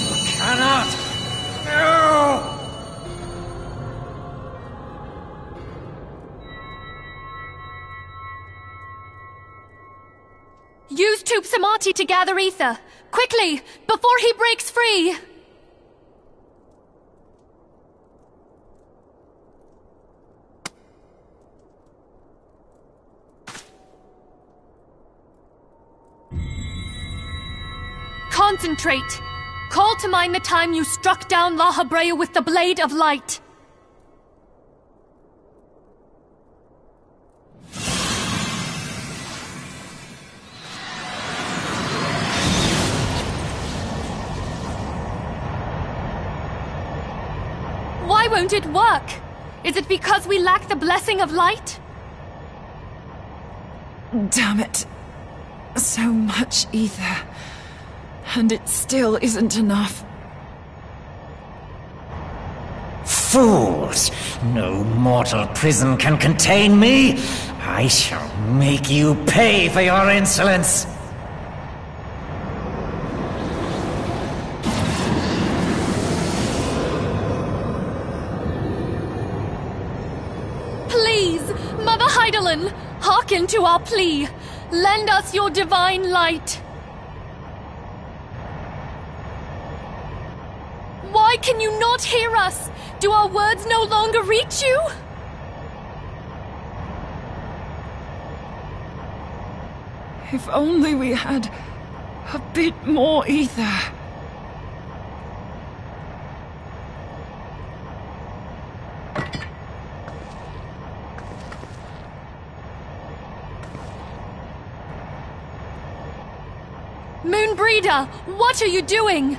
You cannot! No! Use Tupsimati to gather ether. Quickly, before he breaks free! Concentrate! Call to mind the time you struck down La Habrea with the Blade of Light. won't it work? Is it because we lack the blessing of light? Damn it. So much ether. And it still isn't enough. Fools! No mortal prison can contain me! I shall make you pay for your insolence! Please, Mother Heidelin, hearken to our plea. Lend us your divine light. Why can you not hear us? Do our words no longer reach you? If only we had a bit more ether. Moonbreeder, what are you doing?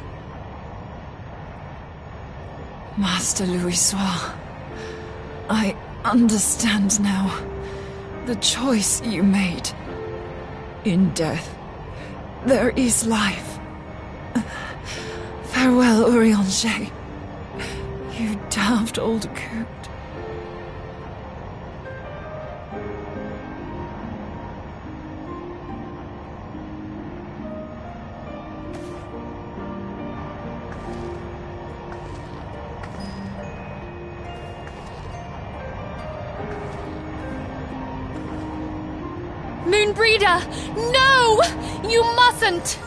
Master Louisoix, I understand now the choice you made. In death, there is life. Farewell, Eorzean, you damned old coot. Moonbreeder, no! You mustn't!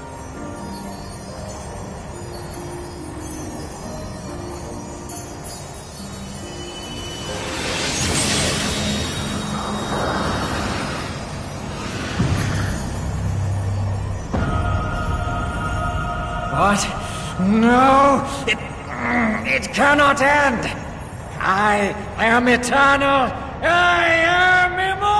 What? No! It cannot end! I am eternal! I am immortal!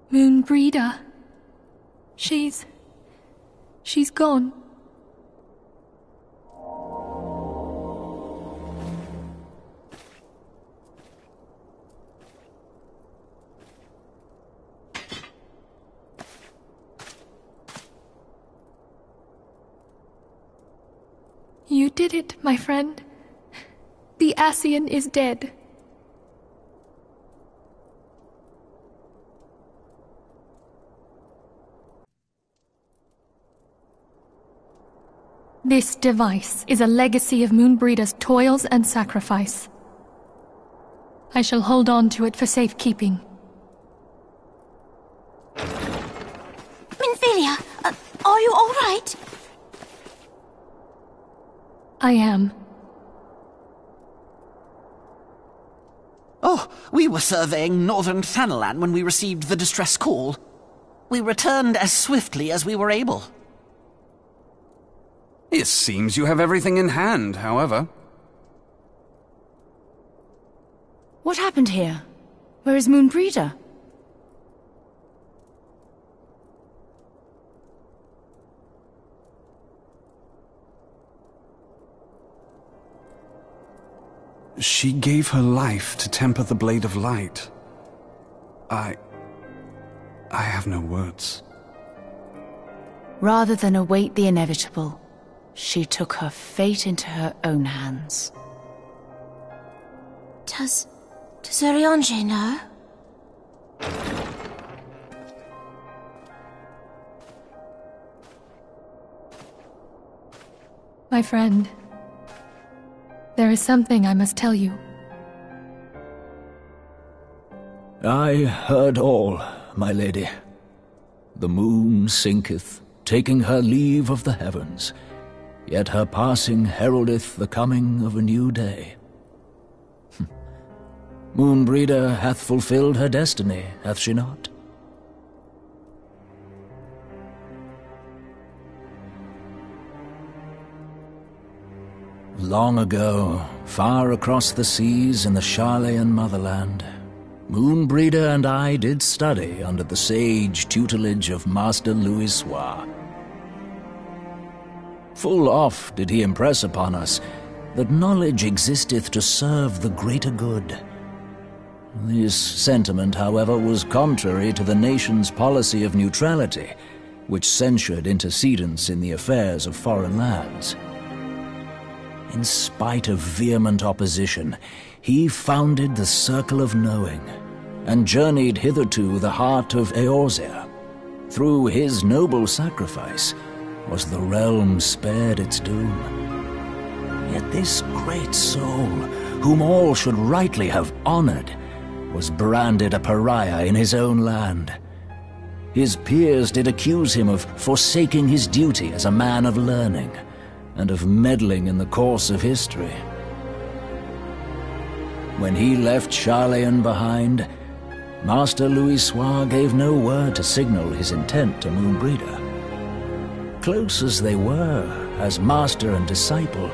Moonbreeder. She's gone. You did it, my friend. The Eorzean is dead. This device is a legacy of Moonbreeder's toils and sacrifice. I shall hold on to it for safekeeping. Minfilia, are you all right? I am. Oh, we were surveying northern Thanalan when we received the distress call. We returned as swiftly as we were able. It seems you have everything in hand, however. What happened here? Where is Moonbreeder? She gave her life to temper the Blade of Light. I have no words. Rather than await the inevitable, she took her fate into her own hands. Does Eorzean know? My friend, there is something I must tell you. I heard all, my lady. The moon sinketh, taking her leave of the heavens, yet her passing heraldeth the coming of a new day. Moonbreeder hath fulfilled her destiny, hath she not? Long ago, far across the seas in the Sharlayan motherland, Moonbreeder and I did study under the sage tutelage of Master Louisoix. Full oft did he impress upon us that knowledge existeth to serve the greater good. This sentiment, however, was contrary to the nation's policy of neutrality, which censured intercedence in the affairs of foreign lands. In spite of vehement opposition, he founded the Circle of Knowing, and journeyed hither to the heart of Eorzea. Through his noble sacrifice was the realm spared its doom. Yet this great soul, whom all should rightly have honored, was branded a pariah in his own land. His peers did accuse him of forsaking his duty as a man of learning, and of meddling in the course of history. When he left Sharlayan behind, Master Louisoix gave no word to signal his intent to Moonbreeder. Close as they were, as master and disciple,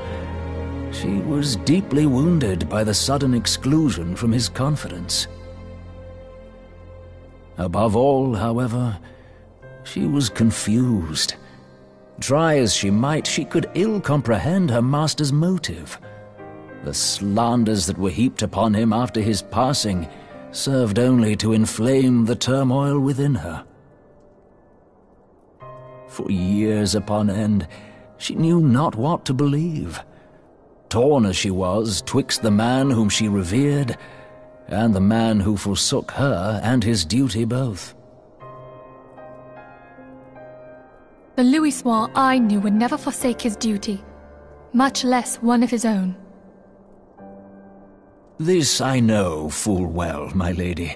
she was deeply wounded by the sudden exclusion from his confidence. Above all, however, she was confused. Try as she might, she could ill comprehend her master's motive. The slanders that were heaped upon him after his passing served only to inflame the turmoil within her. For years upon end, she knew not what to believe, torn as she was twixt the man whom she revered and the man who forsook her and his duty both. The Louisoix I knew would never forsake his duty, much less one of his own. This I know full well, my lady.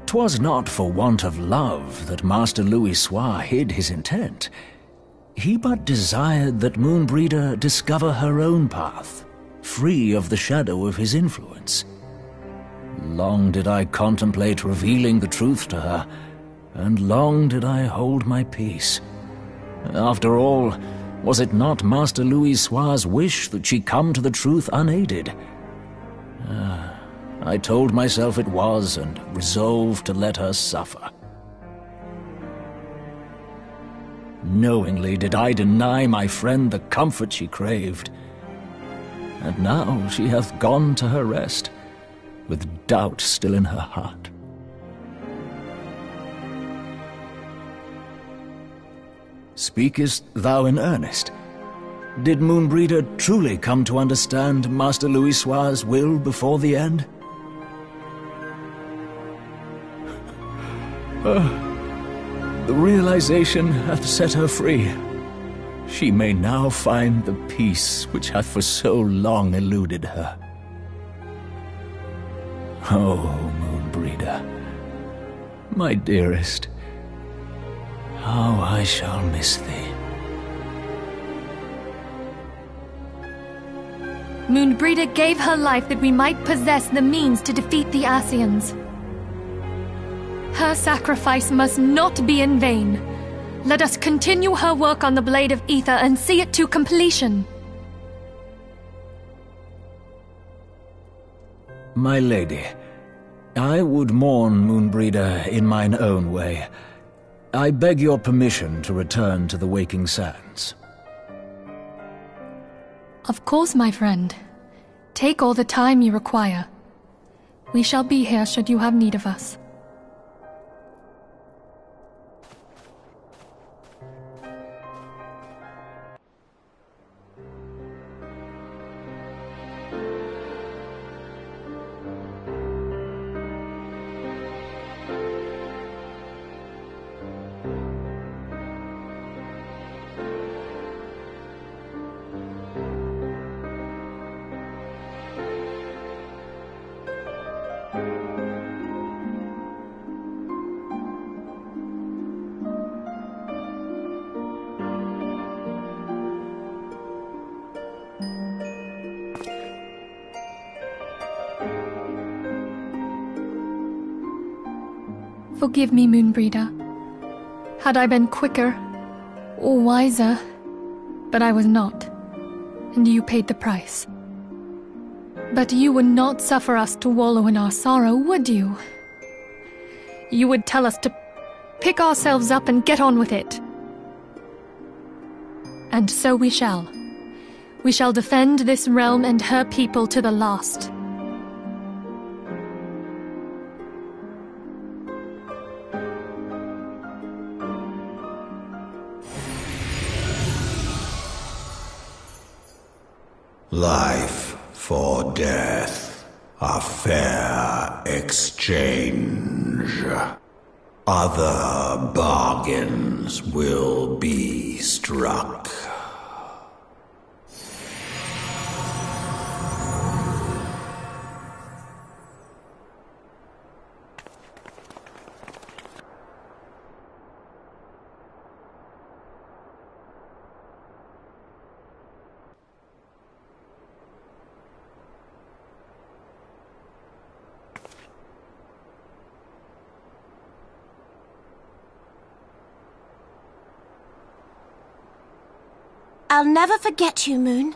'Twas not for want of love that Master Louisoix hid his intent. He but desired that Moonbreeder discover her own path, free of the shadow of his influence. Long did I contemplate revealing the truth to her, and long did I hold my peace. After all, was it not Master Louisoix's wish that she come to the truth unaided? I told myself it was, and resolved to let her suffer. Knowingly did I deny my friend the comfort she craved. And now she hath gone to her rest, with doubt still in her heart. Speakest thou in earnest? Did Moonbreeder truly come to understand Master Louisoix's will before the end? The realization hath set her free. She may now find the peace which hath for so long eluded her. Oh, Moonbreeder, my dearest, how I shall miss thee. Moonbreeder gave her life that we might possess the means to defeat the Ascians. Her sacrifice must not be in vain. Let us continue her work on the Blade of Ether and see it to completion. My lady, I would mourn Moonbreeder in mine own way. I beg your permission to return to the Waking Sands. Of course, my friend. Take all the time you require. We shall be here should you have need of us. Forgive me, Moonbreeder. Had I been quicker, or wiser, but I was not. and you paid the price. But you would not suffer us to wallow in our sorrow, would you? You would tell us to pick ourselves up and get on with it. And so we shall. We shall defend this realm and her people to the last. Life for death, a fair exchange. Other bargains will be struck. I'll never forget you, Moon.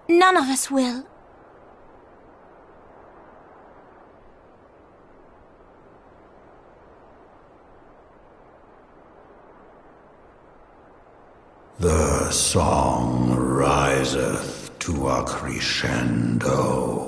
None of us will. The song riseth to a crescendo.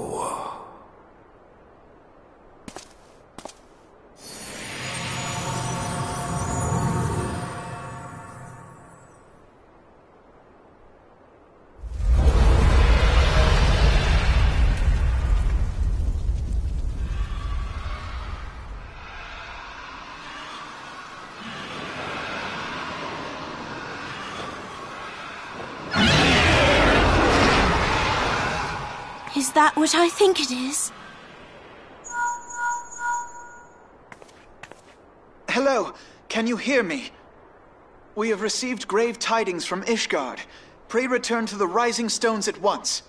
Is that what I think it is? Hello, can you hear me? We have received grave tidings from Ishgard. Pray return to the Rising Stones at once.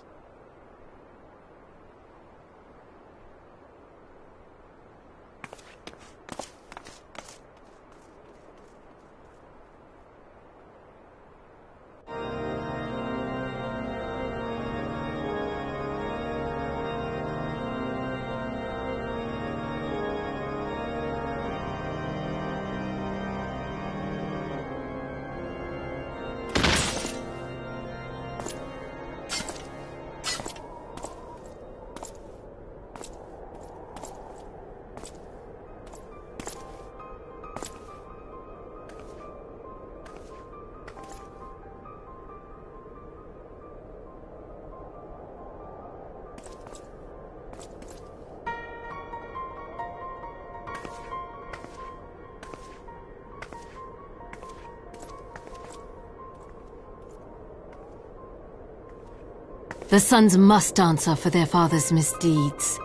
The sons must answer for their father's misdeeds.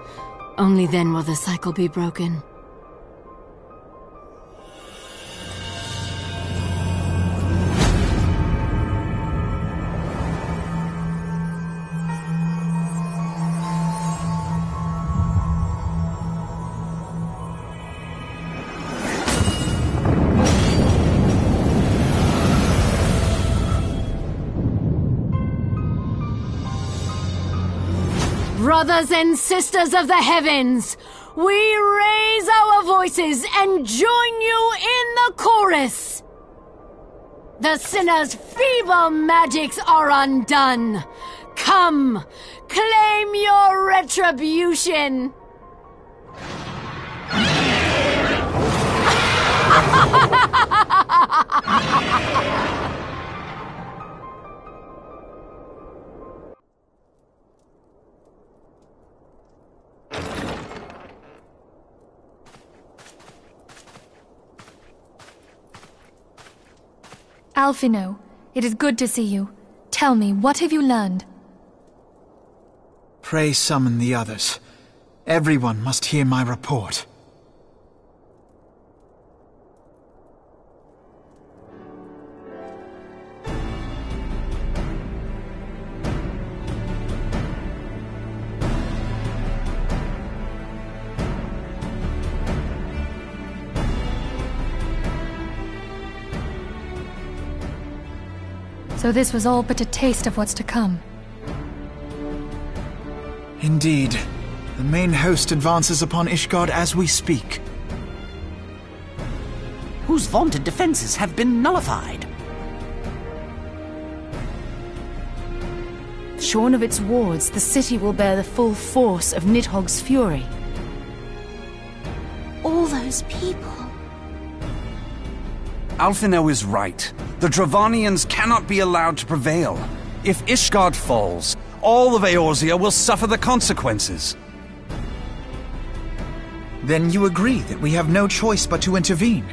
Only then will the cycle be broken. Brothers and sisters of the heavens, we raise our voices and join you in the chorus. The sinner's feeble magics are undone. Come, claim your retribution. Alphino, it is good to see you. Tell me, what have you learned? Pray summon the others. Everyone must hear my report. So this was all but a taste of what's to come. Indeed. The main host advances upon Ishgard as we speak. Whose vaunted defenses have been nullified. Shorn of its wards, the city will bear the full force of Nidhogg's fury. All those people. Alphinaud is right. The Dravanians cannot be allowed to prevail. If Ishgard falls, all of Eorzea will suffer the consequences. Then you agree that we have no choice but to intervene.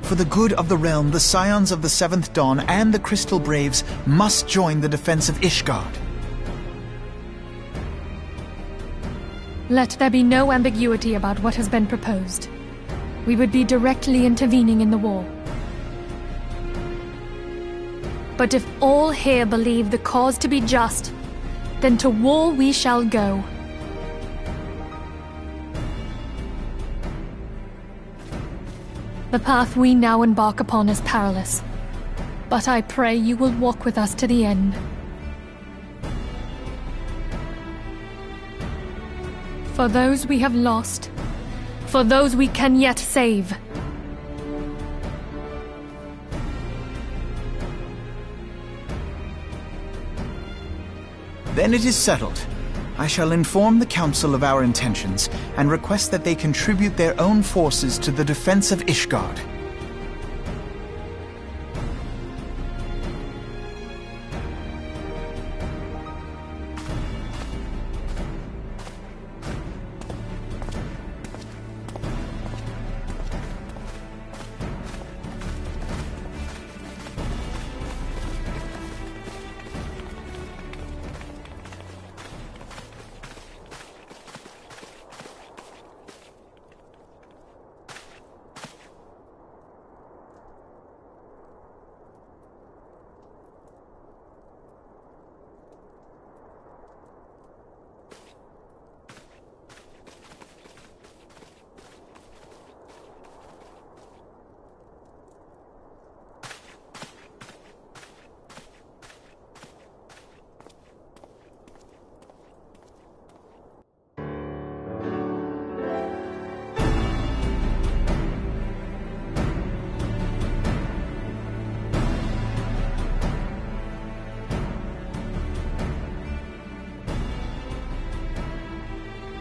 For the good of the realm, the Scions of the Seventh Dawn and the Crystal Braves must join the defense of Ishgard. Let there be no ambiguity about what has been proposed. We would be directly intervening in the war. But if all here believe the cause to be just, then to war we shall go. The path we now embark upon is perilous, but I pray you will walk with us to the end. For those we have lost, for those we can yet save. Then it is settled. I shall inform the Council of our intentions, and request that they contribute their own forces to the defense of Ishgard.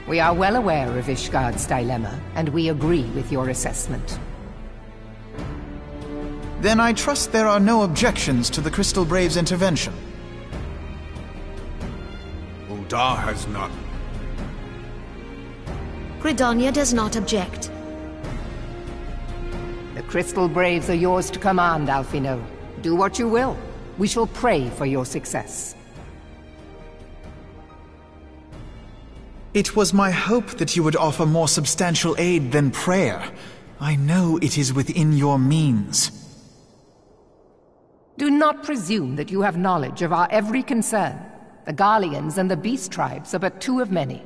We are well aware of Ishgard's dilemma, and we agree with your assessment. Then I trust there are no objections to the Crystal Braves' intervention. Ul'dah has none. Gridania does not object. The Crystal Braves are yours to command, Alphinaud. Do what you will. We shall pray for your success. It was my hope that you would offer more substantial aid than prayer. I know it is within your means. Do not presume that you have knowledge of our every concern. The Garleans and the Beast Tribes are but two of many.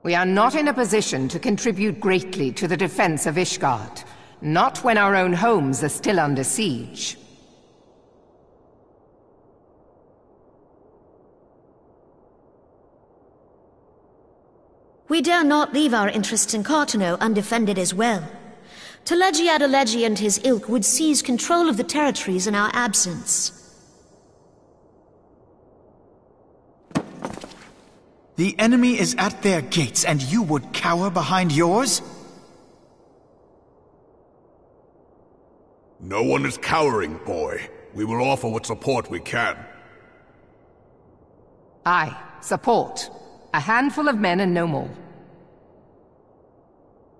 We are not in a position to contribute greatly to the defense of Ishgard, not when our own homes are still under siege. We dare not leave our interests in Carteneau undefended as well. Telegi Adeleji and his ilk would seize control of the territories in our absence. The enemy is at their gates, and you would cower behind yours? No one is cowering, boy. We will offer what support we can. Aye, support. A handful of men and no more.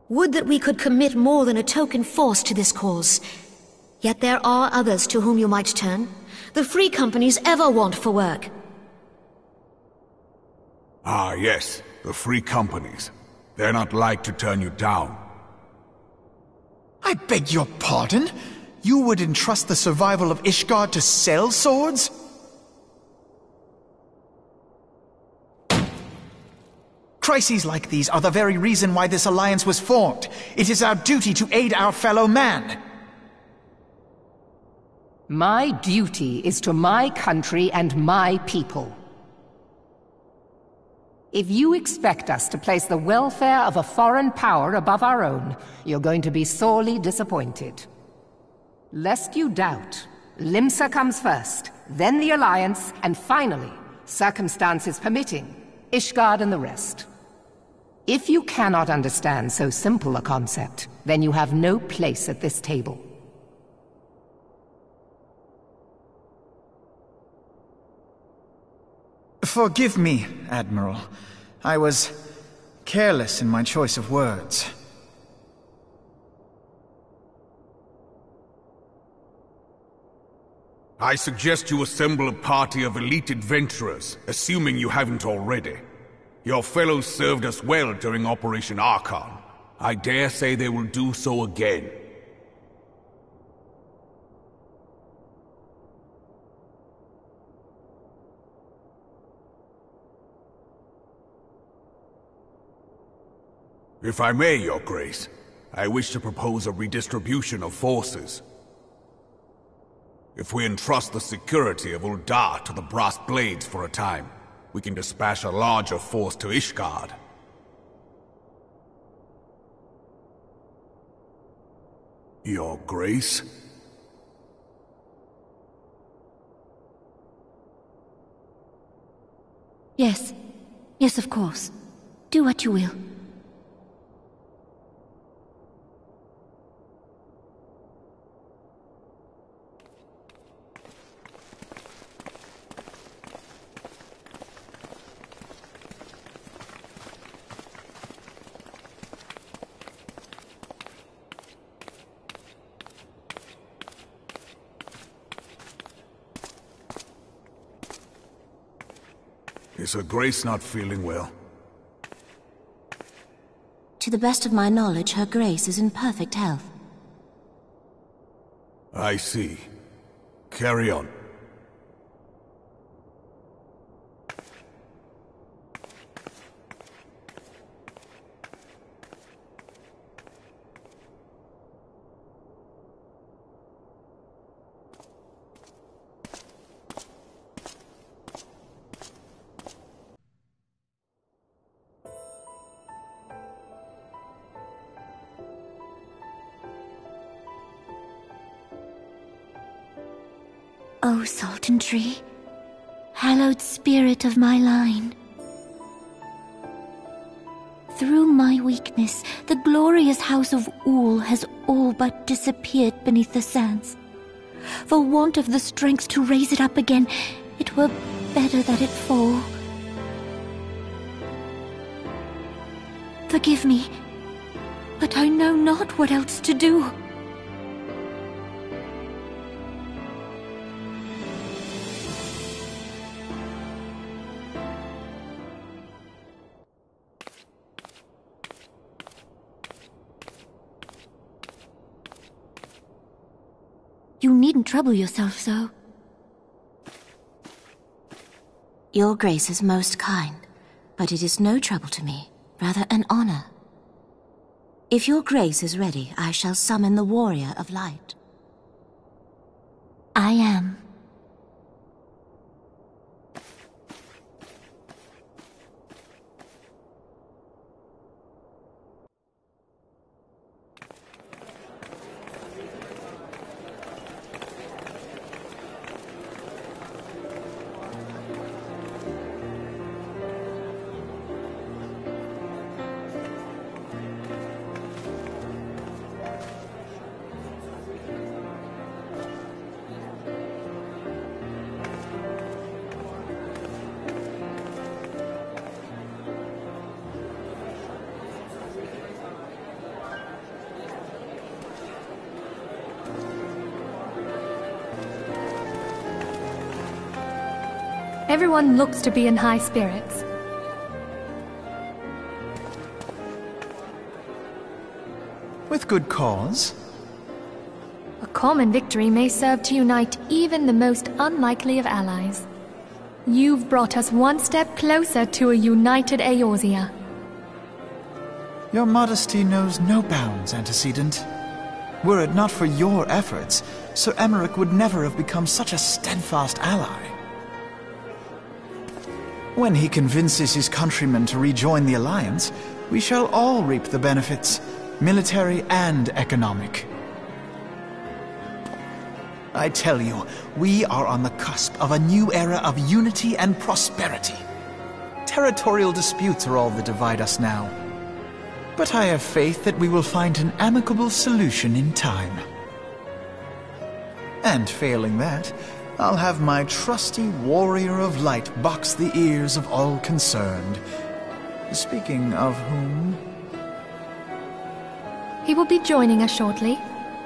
Would that we could commit more than a token force to this cause. Yet there are others to whom you might turn. The free companies ever want for work. Ah, yes, the free companies. They're not like to turn you down. I beg your pardon? You would entrust the survival of Ishgard to sell swords? Crises like these are the very reason why this alliance was formed. It is our duty to aid our fellow man. My duty is to my country and my people. If you expect us to place the welfare of a foreign power above our own, you're going to be sorely disappointed. Lest you doubt, Limsa comes first, then the Alliance, and finally, circumstances permitting, Ishgard and the rest. If you cannot understand so simple a concept, then you have no place at this table. Forgive me, Admiral. I was careless in my choice of words. I suggest you assemble a party of elite adventurers, assuming you haven't already. Your fellows served us well during Operation Archon. I dare say they will do so again. If I may, Your Grace, I wish to propose a redistribution of forces. If we entrust the security of Uldar to the Brass Blades for a time, we can dispatch a larger force to Ishgard. Your Grace? Yes. Yes, of course. Do what you will. Is Her Grace not feeling well? To the best of my knowledge, Her Grace is in perfect health. I see. Carry on. O Sultan Tree, hallowed spirit of my line. Through my weakness, the glorious house of Ul has all but disappeared beneath the sands. For want of the strength to raise it up again, it were better that it fall. Forgive me, but I know not what else to do. You needn't trouble yourself so. Your Grace is most kind, but it is no trouble to me, rather an honor. If your Grace is ready, I shall summon the Warrior of Light. I am. Everyone looks to be in high spirits. With good cause. A common victory may serve to unite even the most unlikely of allies. You've brought us one step closer to a united Eorzea. Your modesty knows no bounds, Antecedent. Were it not for your efforts, Sir Emmerich would never have become such a steadfast ally. When he convinces his countrymen to rejoin the Alliance, we shall all reap the benefits, military and economic. I tell you, we are on the cusp of a new era of unity and prosperity. Territorial disputes are all that divide us now. But I have faith that we will find an amicable solution in time. And failing that, I'll have my trusty warrior of light box the ears of all concerned. Speaking of whom... He will be joining us shortly.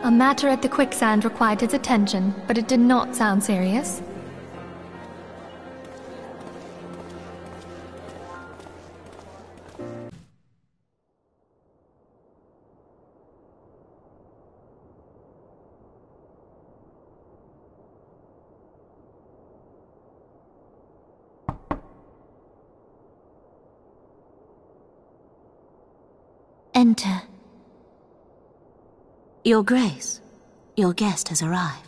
A matter at the quicksand required his attention, but it did not sound serious. Enter. Your Grace, your guest has arrived.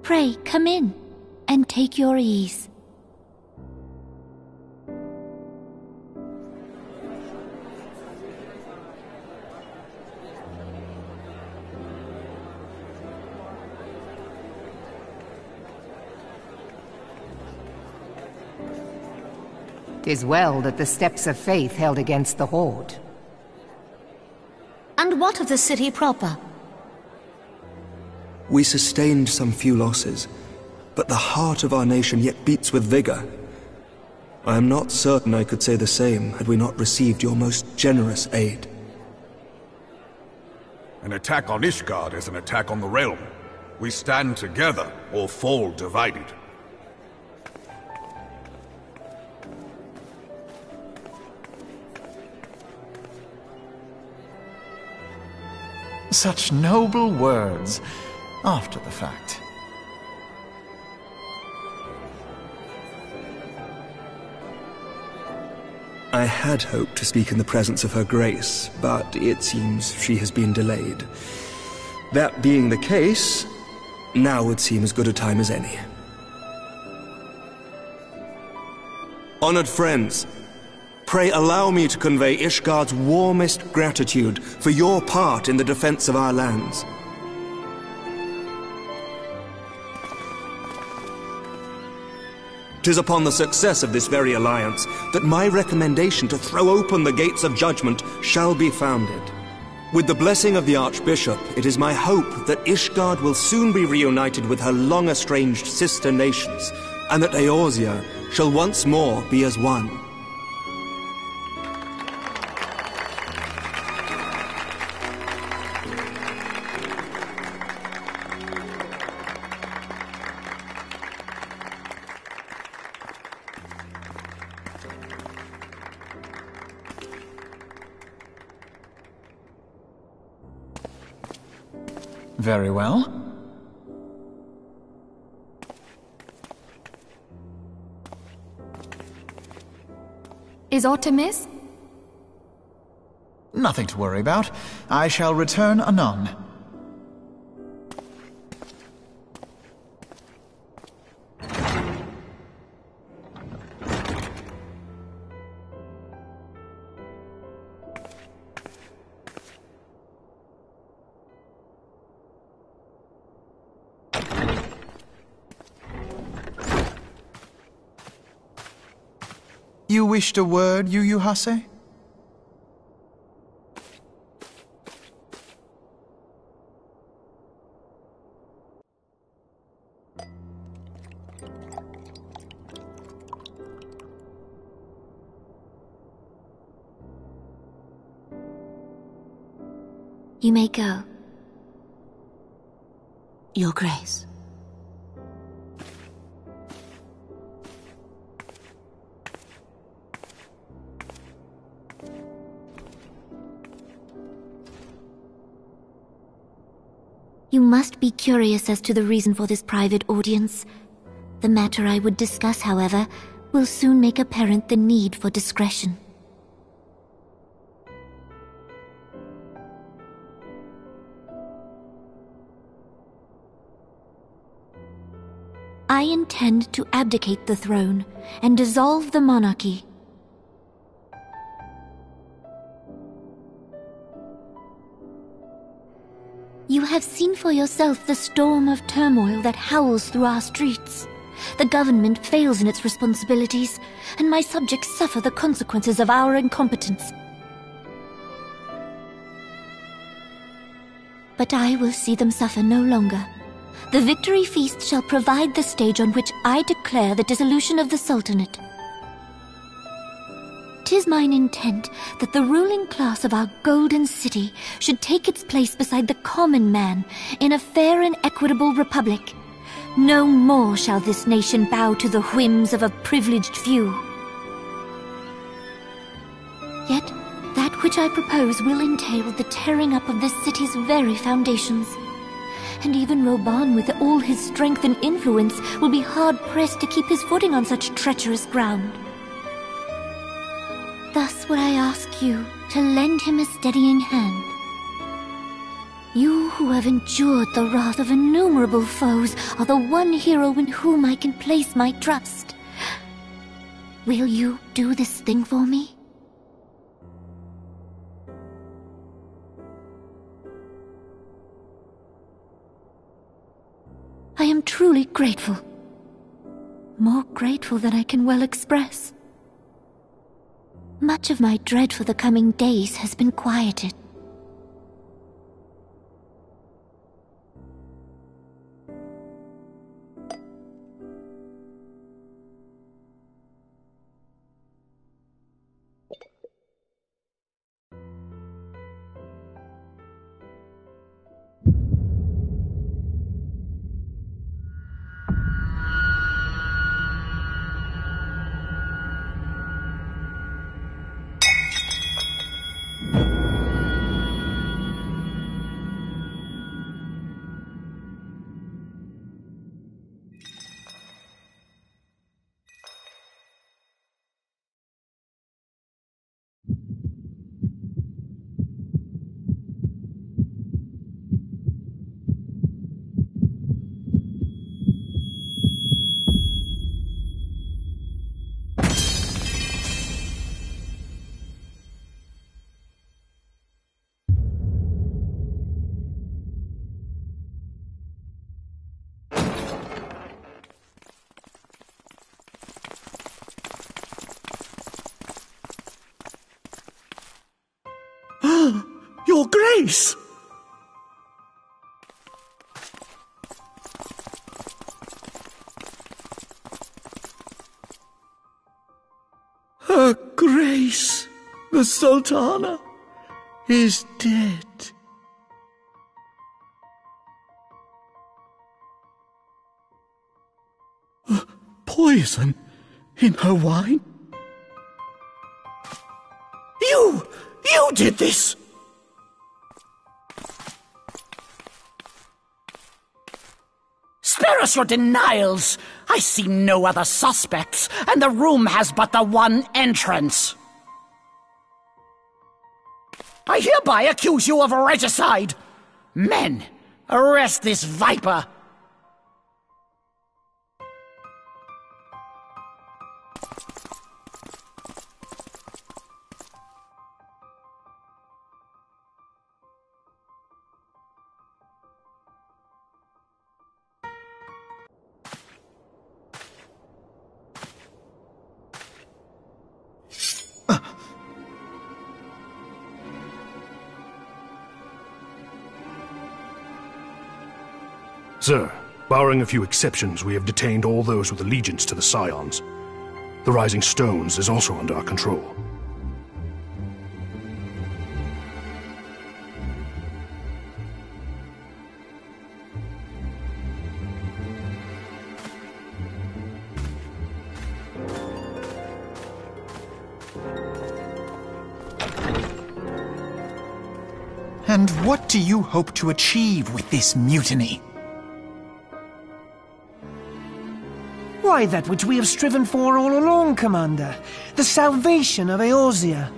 Pray, come in, and take your ease. "'Tis well that the steps of faith held against the Horde." And what of the city proper? We sustained some few losses, but the heart of our nation yet beats with vigor. I am not certain I could say the same had we not received your most generous aid. An attack on Ishgard is an attack on the realm. We stand together or fall divided. Such noble words, after the fact. I had hoped to speak in the presence of her grace, but it seems she has been delayed. That being the case, now would seem as good a time as any. Honored friends, pray allow me to convey Ishgard's warmest gratitude for your part in the defense of our lands. "'Tis upon the success of this very alliance that my recommendation to throw open the gates of judgment shall be founded. With the blessing of the Archbishop, it is my hope that Ishgard will soon be reunited with her long-estranged sister nations, and that Eorzea shall once more be as one." Very well. Is aught amiss? Nothing to worry about. I shall return anon. You wished a word, Yuyuhase? You may go, Your Grace. You must be curious as to the reason for this private audience. The matter I would discuss, however, will soon make apparent the need for discretion. I intend to abdicate the throne and dissolve the monarchy. You have seen for yourself the storm of turmoil that howls through our streets. The government fails in its responsibilities, and my subjects suffer the consequences of our incompetence. But I will see them suffer no longer. The victory feast shall provide the stage on which I declare the dissolution of the Sultanate. 'Tis mine intent that the ruling class of our golden city should take its place beside the common man in a fair and equitable republic. No more shall this nation bow to the whims of a privileged few. Yet, that which I propose will entail the tearing up of this city's very foundations. And even Roban, with all his strength and influence, will be hard-pressed to keep his footing on such treacherous ground. Thus would I ask you to lend him a steadying hand. You who have endured the wrath of innumerable foes are the one hero in whom I can place my trust. Will you do this thing for me? I am truly grateful. More grateful than I can well express. Much of my dread for the coming days has been quieted. Your Grace! Her Grace, the Sultana, is dead. Poison in her wine? You did this! Spare us your denials! I see no other suspects, and the room has but the one entrance. I hereby accuse you of regicide! Men, arrest this viper! Sir, barring a few exceptions, we have detained all those with allegiance to the Scions. The Rising Stones is also under our control. And what do you hope to achieve with this mutiny? Why, that which we have striven for all along, Commander. The salvation of Eorzea.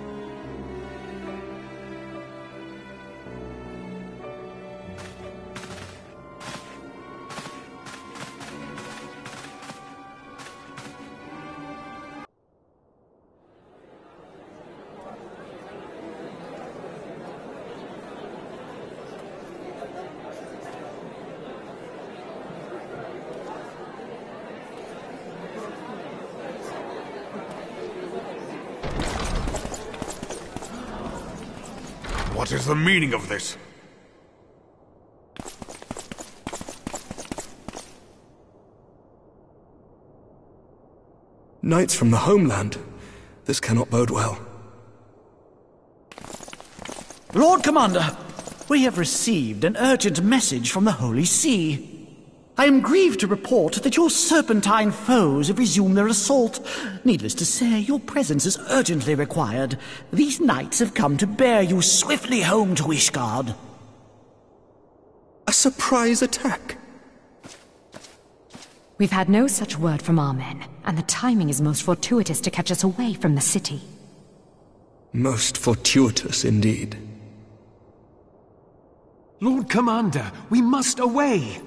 What is the meaning of this? Knights from the homeland. This cannot bode well. Lord Commander, we have received an urgent message from the Holy See. I am grieved to report that your serpentine foes have resumed their assault. Needless to say, your presence is urgently required. These knights have come to bear you swiftly home to Ishgard. A surprise attack? We've had no such word from our men, and the timing is most fortuitous to catch us away from the city. Most fortuitous indeed. Lord Commander, we must away!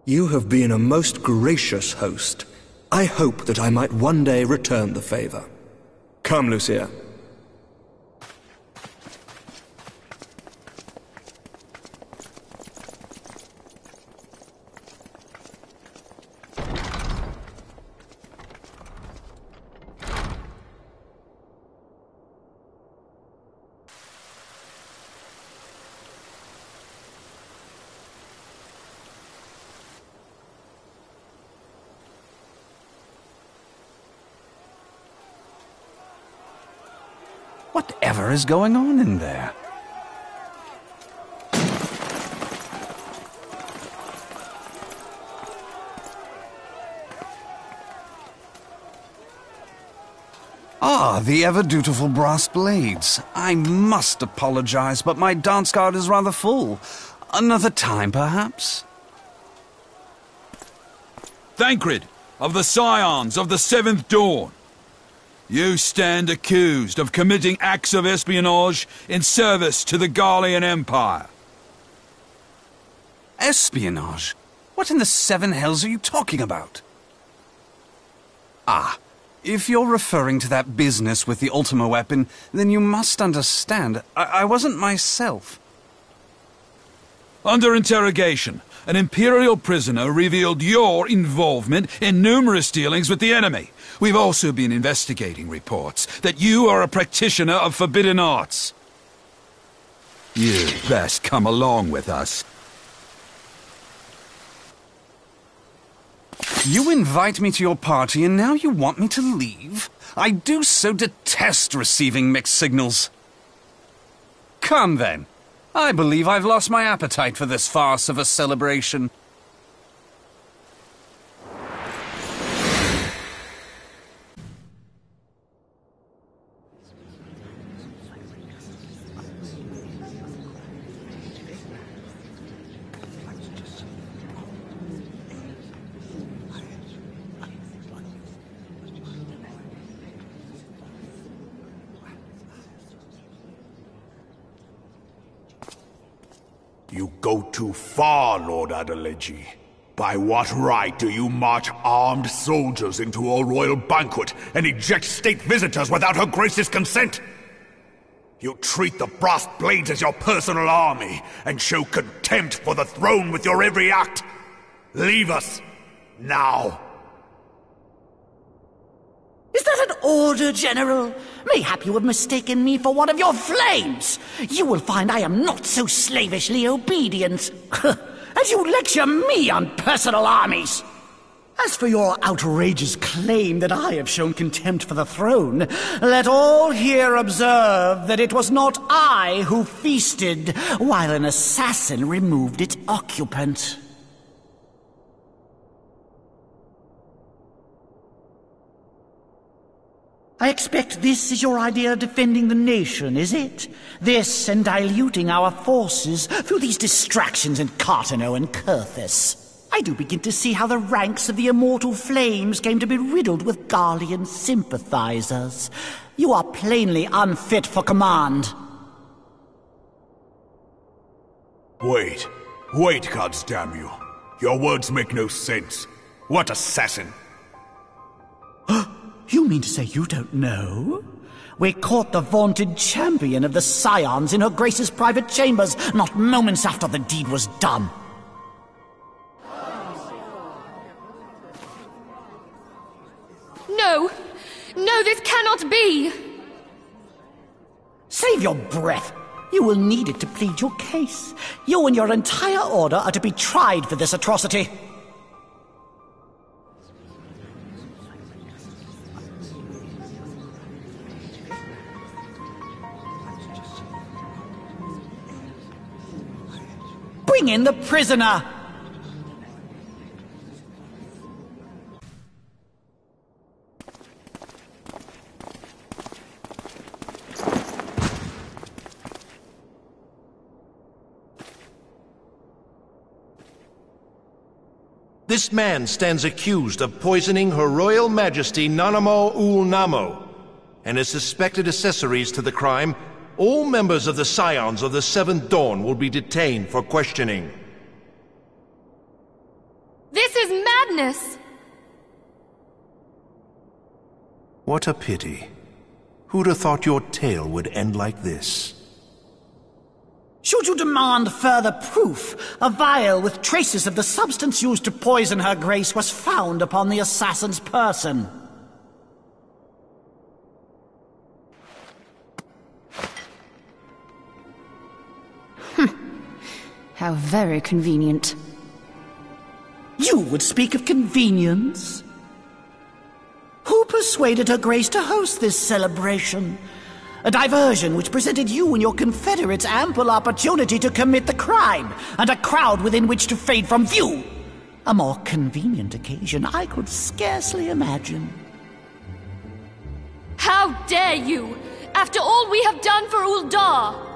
You have been a most gracious host. I hope that I might one day return the favor. Come, Lucia. Whatever is going on in there? Ah, the ever-dutiful brass blades. I must apologize, but my dance card is rather full. Another time, perhaps? Thancred, of the Scions of the Seventh Dawn. You stand accused of committing acts of espionage in service to the Garlean Empire. Espionage? What in the seven hells are you talking about? Ah, if you're referring to that business with the Ultima weapon, then you must understand, I wasn't myself. Under interrogation, an Imperial prisoner revealed your involvement in numerous dealings with the enemy. We've also been investigating reports that you are a practitioner of forbidden arts. You'd best come along with us. You invite me to your party and now you want me to leave? I do so detest receiving mixed signals. Come then. I believe I've lost my appetite for this farce of a celebration. You go too far, Lord Adeleji. By what right do you march armed soldiers into a royal banquet and eject state visitors without her grace's consent? You treat the brass blades as your personal army and show contempt for the throne with your every act. Leave us, now. Is that an order, General? Mayhap you have mistaken me for one of your flames. You will find I am not so slavishly obedient. As you lecture me on personal armies. As for your outrageous claim that I have shown contempt for the throne, let all here observe that it was not I who feasted while an assassin removed its occupant. I expect this is your idea of defending the nation, is it? This and diluting our forces through these distractions in Cartano and Kurthis. I do begin to see how the ranks of the Immortal Flames came to be riddled with Garlean sympathizers. You are plainly unfit for command. Wait, goddamn you. Your words make no sense. What assassin? You mean to say you don't know? We caught the vaunted champion of the Scions in her Grace's private chambers, not moments after the deed was done. No! No, this cannot be! Save your breath. You will need it to plead your case. You and your entire order are to be tried for this atrocity. Bring in the prisoner! This man stands accused of poisoning Her Royal Majesty Nanamo Ul Namo, and is suspected accessories to the crime. All members of the Scions of the Seventh Dawn will be detained for questioning. This is madness! What a pity. Who'd have thought your tale would end like this? Should you demand further proof, a vial with traces of the substance used to poison Her Grace was found upon the assassin's person. How very convenient. You would speak of convenience? Who persuaded Her Grace to host this celebration? A diversion which presented you and your confederates ample opportunity to commit the crime, and a crowd within which to fade from view. A more convenient occasion I could scarcely imagine. How dare you! After all we have done for Uldar!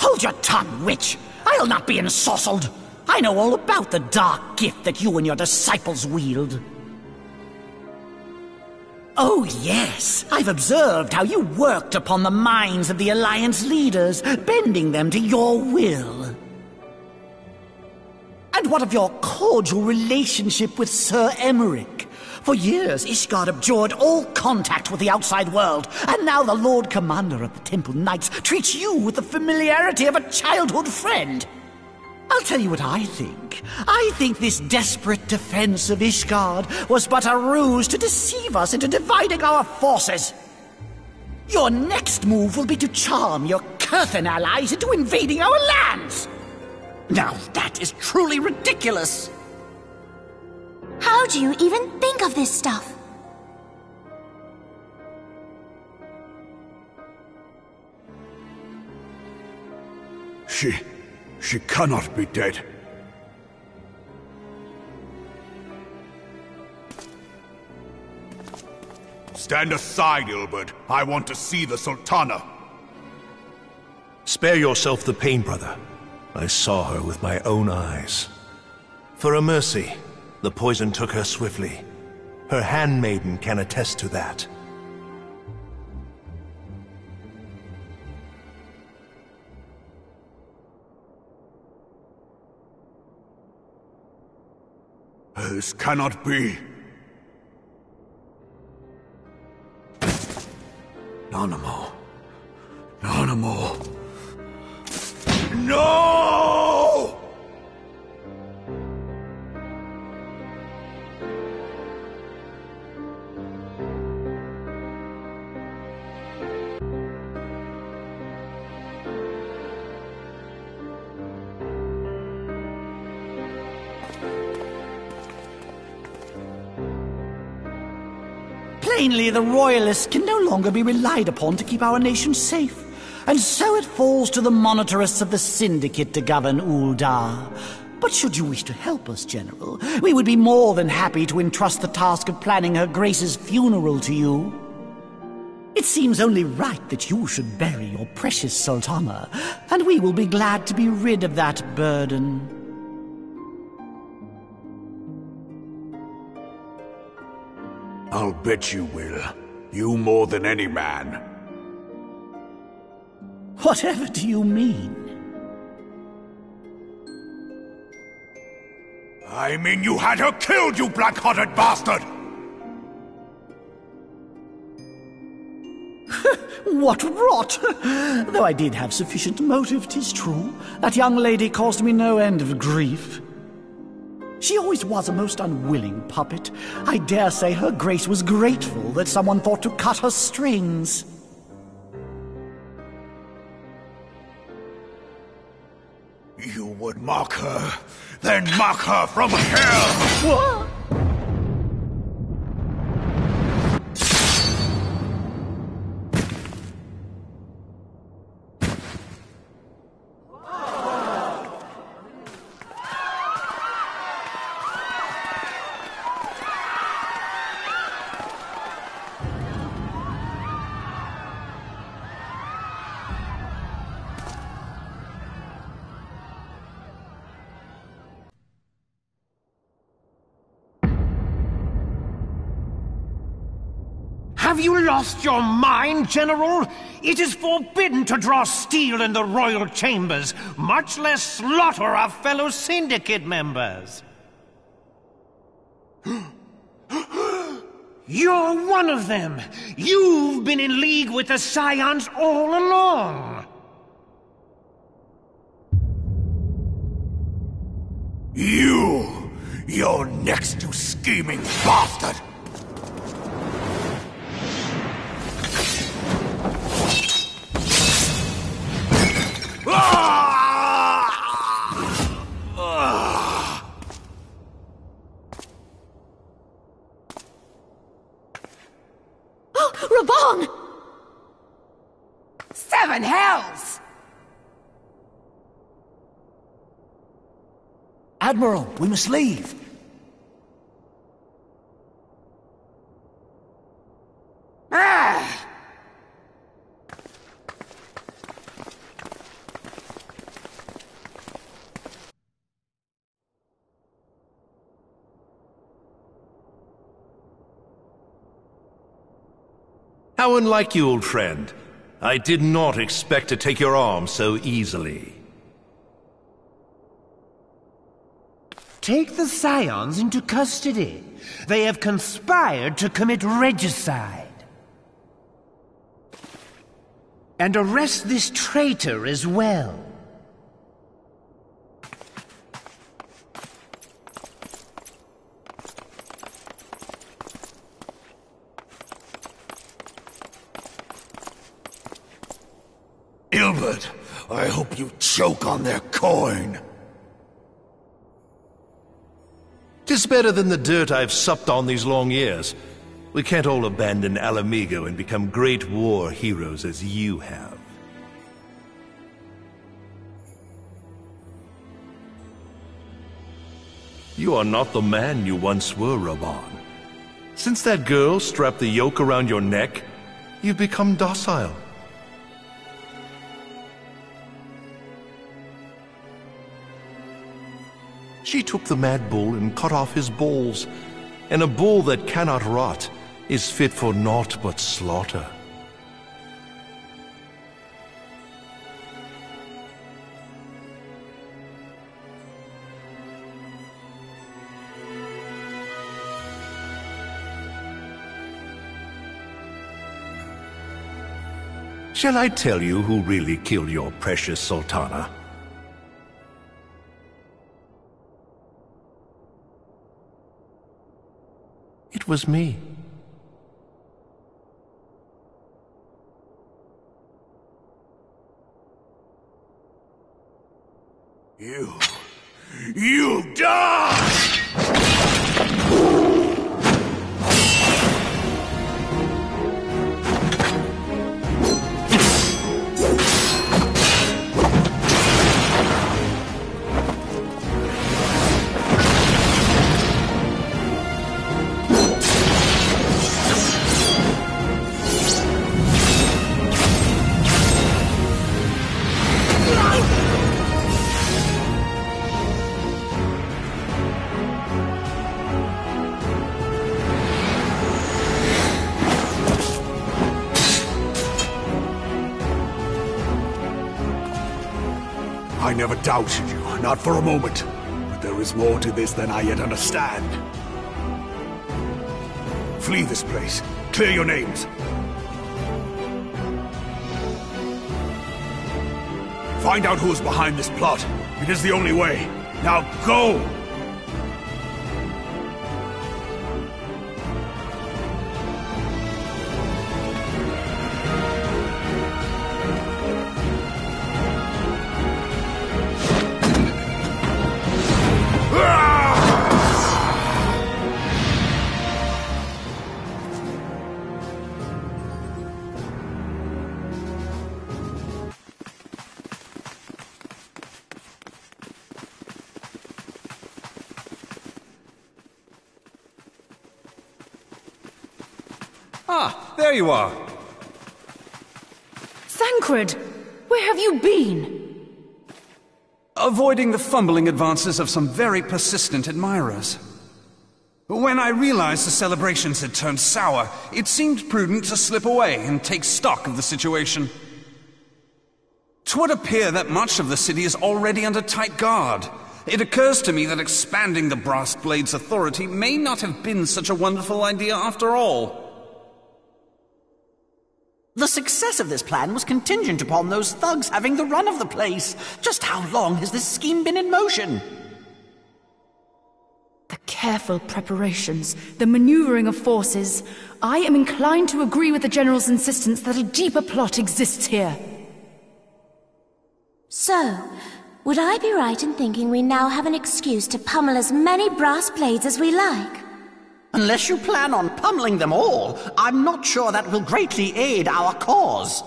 Hold your tongue, witch! I'll not be ensorcelled! I know all about the dark gift that you and your disciples wield. Oh yes, I've observed how you worked upon the minds of the Alliance leaders, bending them to your will. And what of your cordial relationship with Sir Emmerich? For years, Ishgard abjured all contact with the outside world, and now the Lord Commander of the Temple Knights treats you with the familiarity of a childhood friend. I'll tell you what I think. I think this desperate defense of Ishgard was but a ruse to deceive us into dividing our forces. Your next move will be to charm your Kurthan allies into invading our lands. Now that is truly ridiculous. How do you even think of this stuff? She cannot be dead. Stand aside, Ilbert. I want to see the Sultana. Spare yourself the pain, brother. I saw her with my own eyes. For a mercy, the poison took her swiftly. Her handmaiden can attest to that. This cannot be. Nanamo. Nanamo. No! Plainly, the Royalists can no longer be relied upon to keep our nation safe. And so it falls to the monitorists of the Syndicate to govern Uldar. But should you wish to help us, General, we would be more than happy to entrust the task of planning Her Grace's funeral to you. It seems only right that you should bury your precious Sultana, and we will be glad to be rid of that burden. I'll bet you will. You more than any man. Whatever do you mean? I mean you had her killed, you black-hearted bastard! What rot! Though I did have sufficient motive, 'tis true. That young lady caused me no end of grief. She always was a most unwilling puppet. I dare say her grace was grateful that someone thought to cut her strings. You would mock her, then mock her from hell! What? Have you lost your mind, General? It is forbidden to draw steel in the royal chambers, much less slaughter our fellow syndicate members. You're one of them! You've been in league with the Scions all along! You're next, you scheming bastard! Raban! Seven hells! Admiral, we must leave. Ah! How unlike you, old friend. I did not expect to take your arm so easily. Take the Scions into custody. They have conspired to commit regicide. And arrest this traitor as well. Ilbert, I hope you choke on their coin. 'Tis better than the dirt I've supped on these long years. We can't all abandon Alamigo and become great war heroes as you have. You are not the man you once were, Raban. Since that girl strapped the yoke around your neck, you've become docile. She took the mad bull and cut off his balls, and a bull that cannot rot is fit for naught but slaughter. Shall I tell you who really killed your precious Sultana? It was me. You die! I never doubted you, not for a moment. But there is more to this than I yet understand. Flee this place. Clear your names. Find out who is behind this plot. It is the only way. Now go! Ah, there you are. Thancred! Where have you been? Avoiding the fumbling advances of some very persistent admirers. When I realized the celebrations had turned sour, it seemed prudent to slip away and take stock of the situation. 'Twould appear that much of the city is already under tight guard. It occurs to me that expanding the Brass Blade's authority may not have been such a wonderful idea after all. The success of this plan was contingent upon those thugs having the run of the place. Just how long has this scheme been in motion? The careful preparations, the maneuvering of forces. I am inclined to agree with the General's insistence that a deeper plot exists here. So, would I be right in thinking we now have an excuse to pummel as many brass blades as we like? Unless you plan on pummeling them all, I'm not sure that will greatly aid our cause.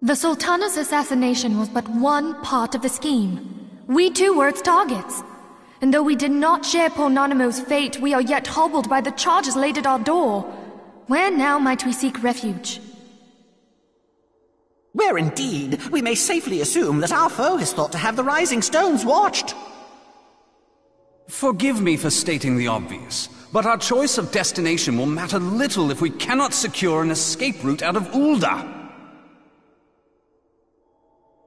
The Sultana's assassination was but one part of the scheme. We too were its targets. And though we did not share poor Nanamo's fate, we are yet hobbled by the charges laid at our door. Where now might we seek refuge? Where indeed, we may safely assume that our foe has thought to have the Rising Stones watched. Forgive me for stating the obvious, but our choice of destination will matter little if we cannot secure an escape route out of Ul'dah.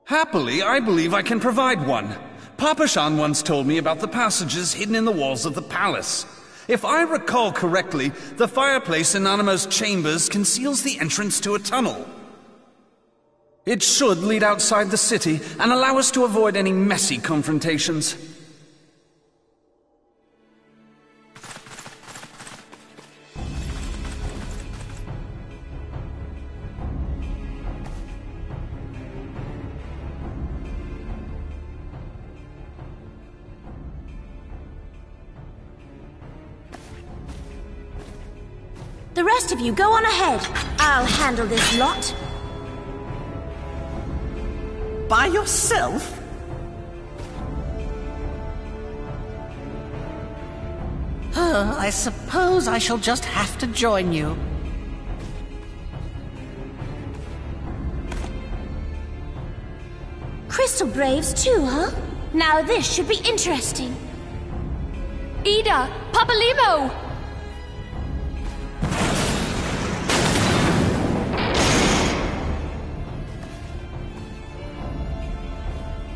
Happily, I believe I can provide one. Papashan once told me about the passages hidden in the walls of the palace. If I recall correctly, the fireplace in Nanamo's chambers conceals the entrance to a tunnel. It should lead outside the city and allow us to avoid any messy confrontations. The rest of you go on ahead. I'll handle this lot. By yourself? I suppose I shall just have to join you. Crystal Braves too, huh? Now this should be interesting. Ida! Papalimo!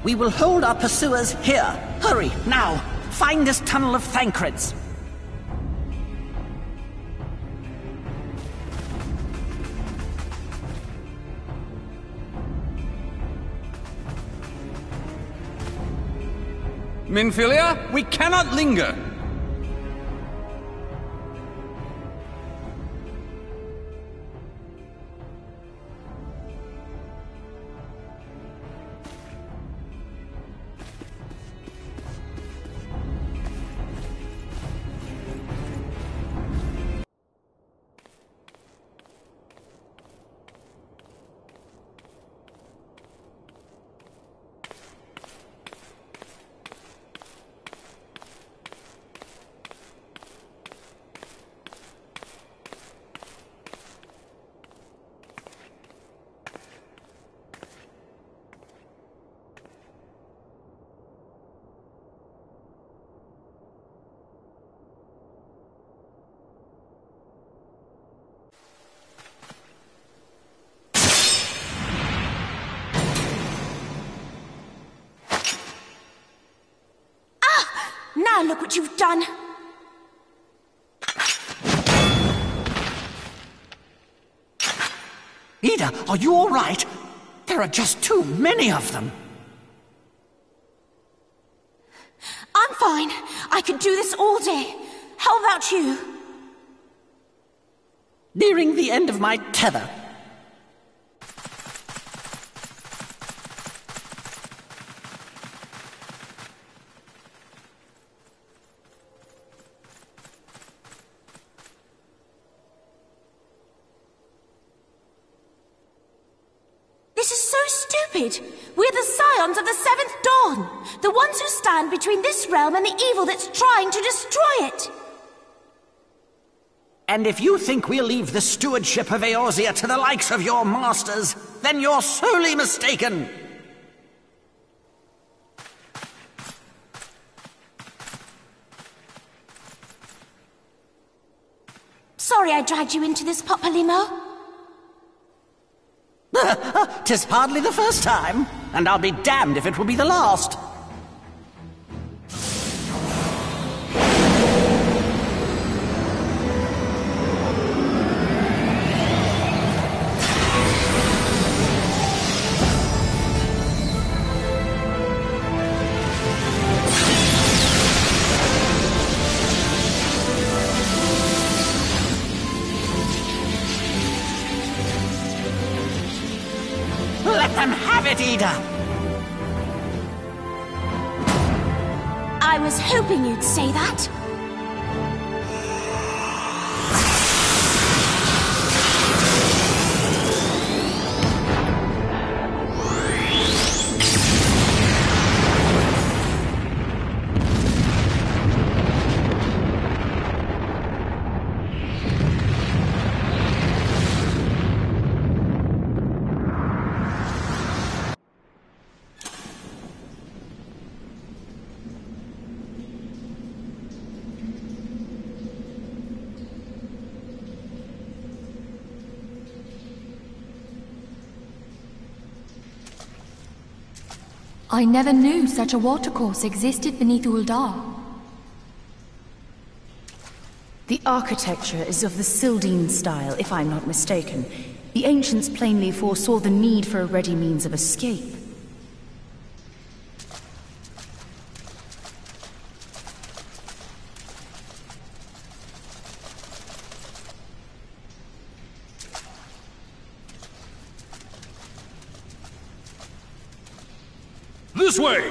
We will hold our pursuers here. Hurry, now! Find this tunnel of Thancred's. Minfilia, we cannot linger! Now look what you've done! Ida, are you all right? There are just too many of them. I'm fine. I could do this all day. How about you? Nearing the end of my tether. This is so stupid! We're the scions of the Seventh Dawn! The ones who stand between this realm and the evil that's trying to destroy it! And if you think we'll leave the stewardship of Eorzea to the likes of your masters, then you're sorely mistaken. Sorry I dragged you into this, Popolimo. 'Tis hardly the first time, and I'll be damned if it will be the last. Let them have it, Ida! I was hoping you'd say that. I never knew such a watercourse existed beneath Uldar. The architecture is of the Sildine style, if I'm not mistaken. The ancients plainly foresaw the need for a ready means of escape. This way!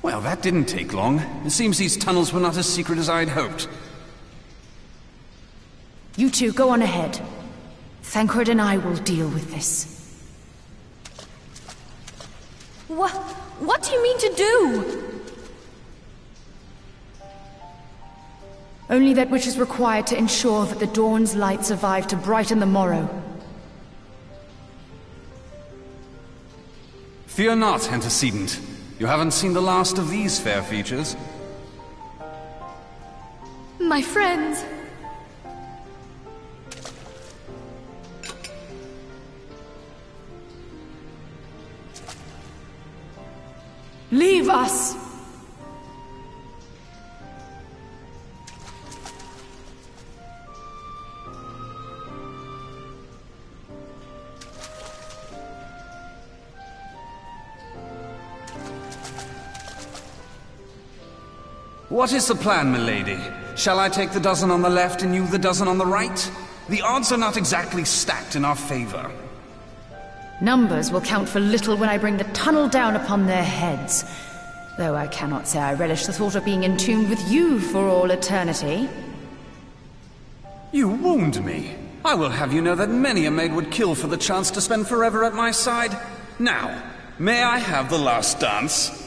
Well, that didn't take long. It seems these tunnels were not as secret as I'd hoped. You two, go on ahead. Thancred and I will deal with this. What do you mean to do? Only that which is required to ensure that the dawn's light survive to brighten the morrow. Fear not, antecedent. You haven't seen the last of these fair features. My friends. Leave us! What is the plan, milady? Shall I take the dozen on the left and you the dozen on the right? The odds are not exactly stacked in our favor. Numbers will count for little when I bring the tunnel down upon their heads. Though I cannot say I relish the thought of being entombed with you for all eternity. You wound me. I will have you know that many a maid would kill for the chance to spend forever at my side. Now, may I have the last dance?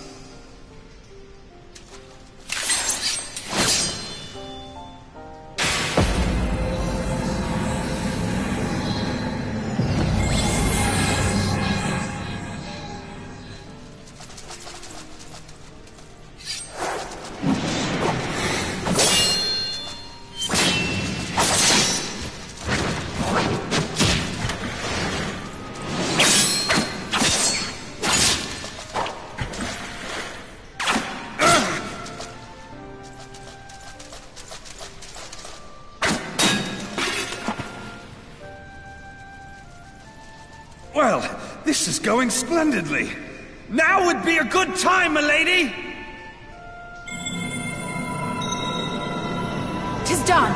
Well, this is going splendidly. Now would be a good time, milady! 'Tis done!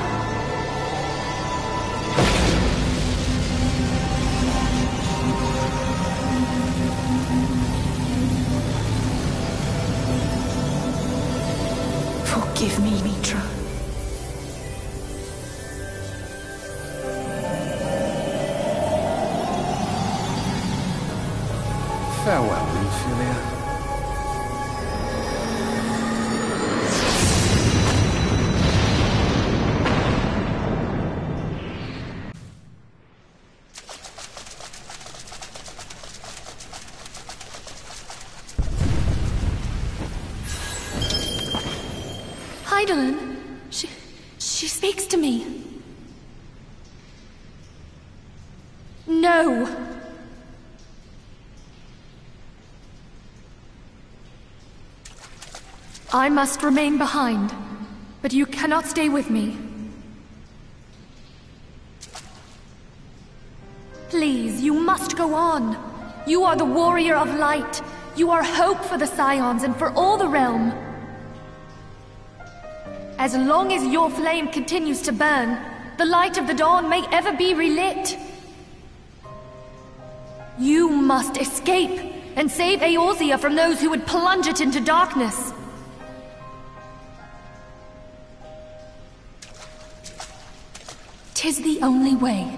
Forgive me, Mitra. Farewell, Ophelia. Eidolon, she speaks to me. No. I must remain behind, but you cannot stay with me. Please, you must go on. You are the warrior of light. You are hope for the Scions and for all the realm. As long as your flame continues to burn, the light of the dawn may ever be relit. You must escape and save Eorzea from those who would plunge it into darkness. "'Tis the only way.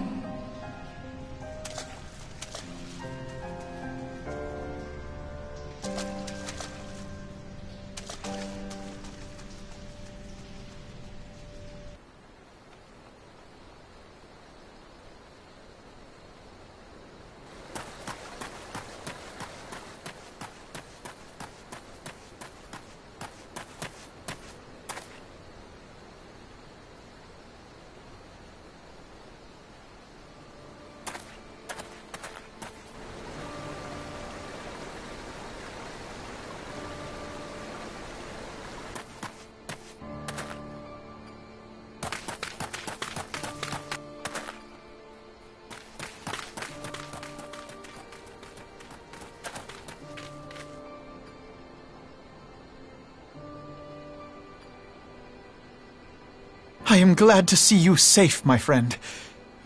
I am glad to see you safe, my friend.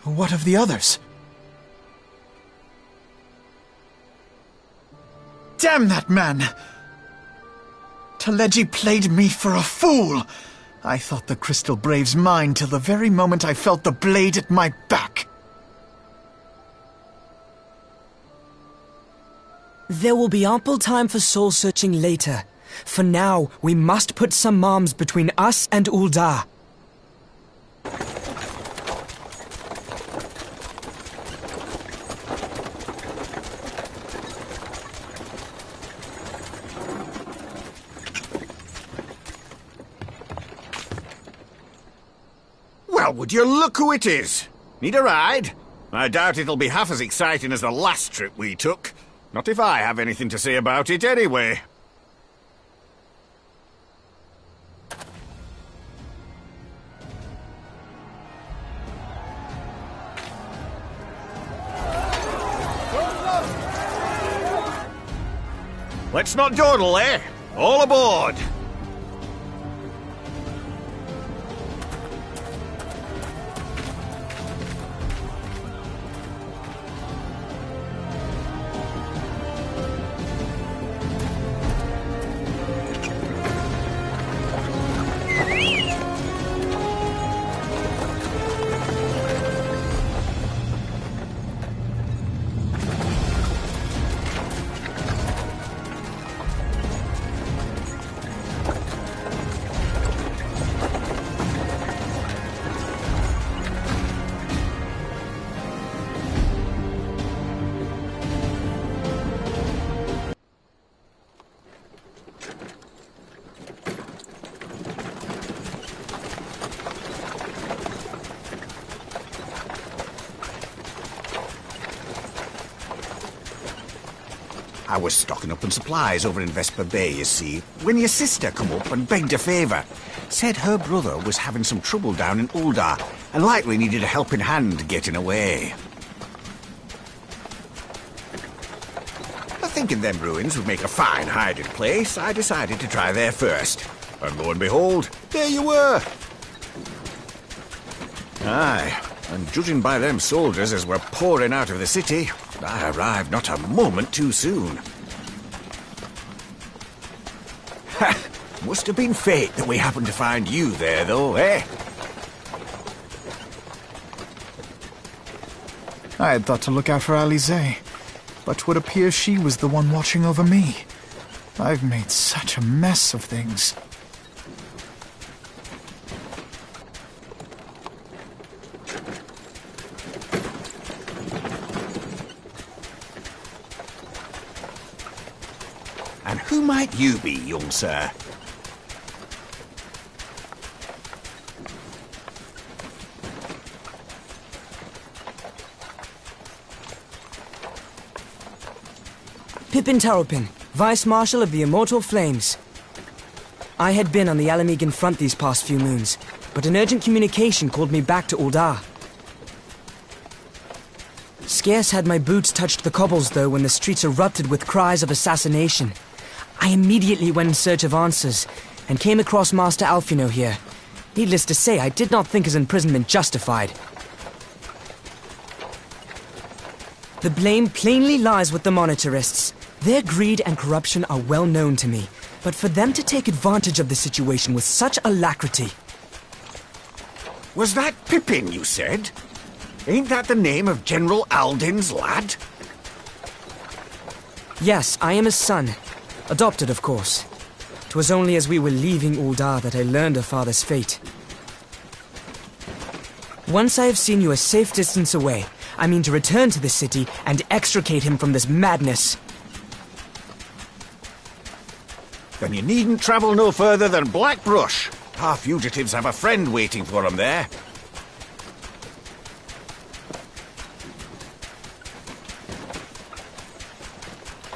What of the others? Damn that man! Teleji played me for a fool! I thought the Crystal Brave's mine till the very moment I felt the blade at my back. There will be ample time for soul-searching later. For now, we must put some arms between us and Ul'dah. Well, would you look who it is? Need a ride? I doubt it'll be half as exciting as the last trip we took. Not if I have anything to say about it anyway. Let's not dawdle, eh? All aboard! I was stocking up on supplies over in Vesper Bay, you see, when your sister come up and begged a favour. Said her brother was having some trouble down in Ul'dah, and likely needed a helping hand getting away. Thinking them ruins would make a fine hiding place, I decided to try there first. And lo and behold, there you were! Aye, and judging by them soldiers as were pouring out of the city, I arrived not a moment too soon. Ha! Must have been fate that we happened to find you there, though, eh? I had thought to look out for Alize, but would appear she was the one watching over me. I've made such a mess of things. And who might you be, young sir? Pippin Taropin, Vice Marshal of the Immortal Flames. I had been on the Alamegan front these past few moons, but an urgent communication called me back to Uldar. Scarce had my boots touched the cobbles, though, when the streets erupted with cries of assassination. I immediately went in search of answers, and came across Master Alfino here. Needless to say, I did not think his imprisonment justified. The blame plainly lies with the Monetarists. Their greed and corruption are well known to me, but for them to take advantage of the situation with such alacrity... Was that Pippin, you said? Ain't that the name of General Aldin's lad? Yes, I am his son. Adopted, of course. 'Twas only as we were leaving Uldar that I learned of father's fate. Once I have seen you a safe distance away, I mean to return to the city and extricate him from this madness. Then you needn't travel no further than Blackbrush. Our fugitives have a friend waiting for them there.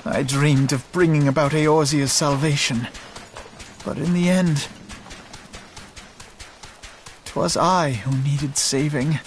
I dreamed of bringing about Eorzea's salvation, but in the end, 'twas I who needed saving.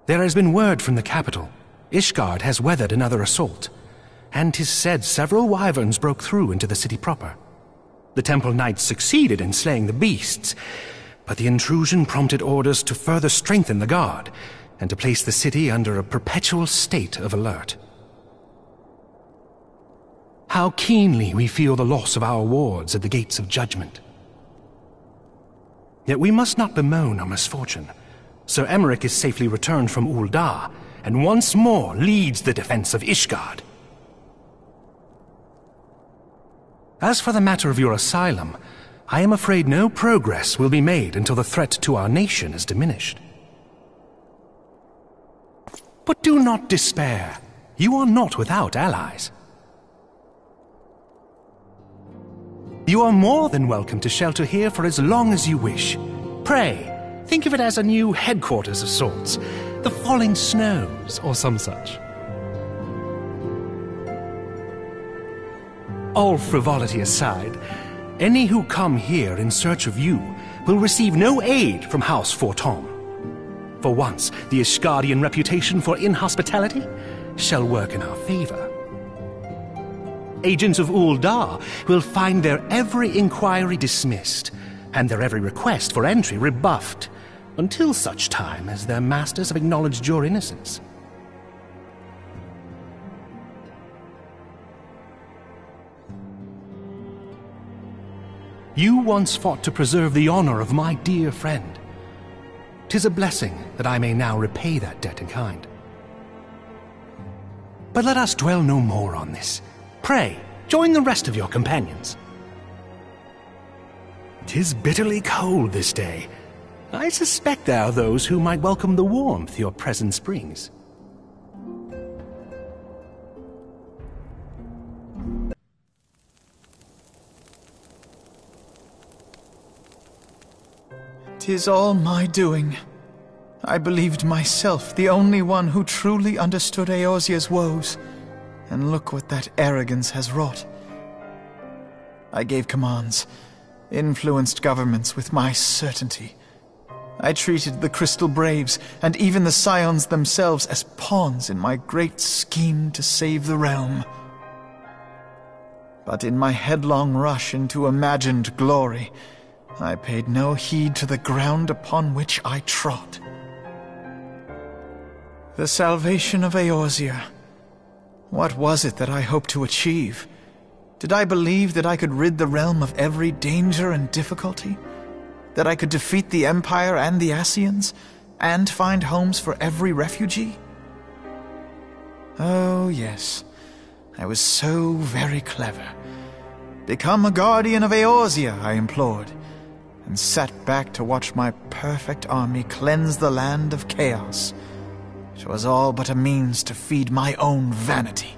There has been word from the capital. Ishgard has weathered another assault, and 'tis said several wyverns broke through into the city proper. The temple knights succeeded in slaying the beasts, but the intrusion prompted orders to further strengthen the guard, and to place the city under a perpetual state of alert. How keenly we feel the loss of our wards at the gates of judgment. Yet we must not bemoan our misfortune. Sir Emmerich is safely returned from Uldar, and once more leads the defense of Ishgard. As for the matter of your asylum, I am afraid no progress will be made until the threat to our nation is diminished. But do not despair. You are not without allies. You are more than welcome to shelter here for as long as you wish. Pray, think of it as a new headquarters of sorts. The falling snows, or some such. All frivolity aside, any who come here in search of you will receive no aid from House Fortom. For once, the Ishgardian reputation for inhospitality shall work in our favor. Agents of Uldar will find their every inquiry dismissed, and their every request for entry rebuffed, until such time as their masters have acknowledged your innocence. You once fought to preserve the honor of my dear friend. 'Tis a blessing that I may now repay that debt in kind. But let us dwell no more on this. Pray, join the rest of your companions. 'Tis bitterly cold this day. I suspect there are those who might welcome the warmth your presence brings. "'Tis all my doing. I believed myself the only one who truly understood Eorzea's woes, and look what that arrogance has wrought. I gave commands, influenced governments with my certainty. I treated the Crystal Braves and even the Scions themselves as pawns in my great scheme to save the realm. But in my headlong rush into imagined glory, I paid no heed to the ground upon which I trod. The salvation of Eorzea. What was it that I hoped to achieve? Did I believe that I could rid the realm of every danger and difficulty? That I could defeat the Empire and the Ascians, and find homes for every refugee? Oh, yes. I was so very clever. Become a guardian of Eorzea, I implored, and sat back to watch my perfect army cleanse the land of chaos, which was all but a means to feed my own vanity.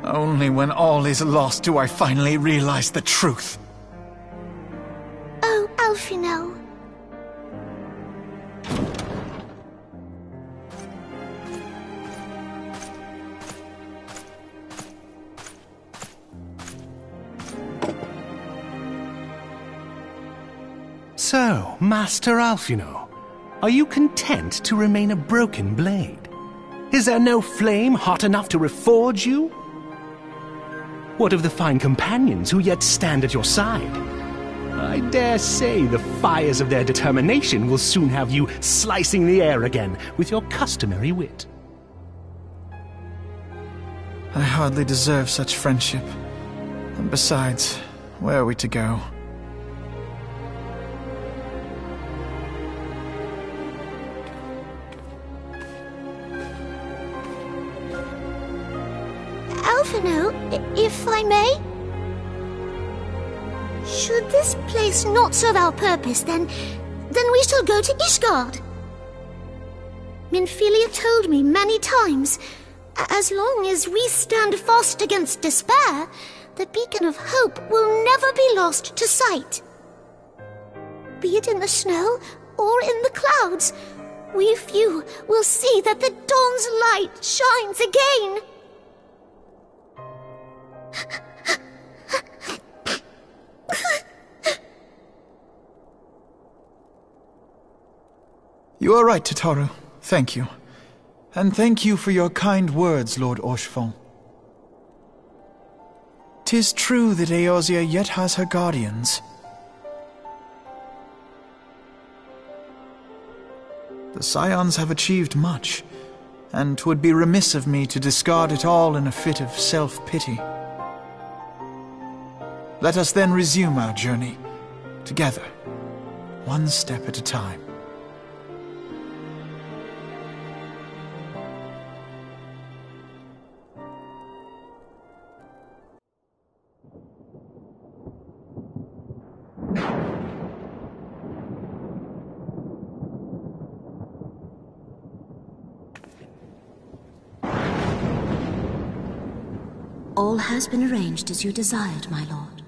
Only when all is lost do I finally realize the truth. Oh, Alphino. So, Master Alphino, are you content to remain a broken blade? Is there no flame hot enough to reforge you? What of the fine companions who yet stand at your side? I dare say the fires of their determination will soon have you slicing the air again with your customary wit. I hardly deserve such friendship. And besides, where are we to go? Alphino, if I may? Should this place not serve our purpose, then we shall go to Ishgard. Minfilia told me many times, as long as we stand fast against despair, the beacon of hope will never be lost to sight. Be it in the snow or in the clouds, we few will see that the dawn's light shines again. You are right, Tataru. Thank you. And thank you for your kind words, Lord Orchefon. 'Tis true that Eorzea yet has her guardians. The Scions have achieved much, and 'twould be remiss of me to discard it all in a fit of self-pity. Let us then resume our journey, together, one step at a time. All has been arranged as you desired, my lord.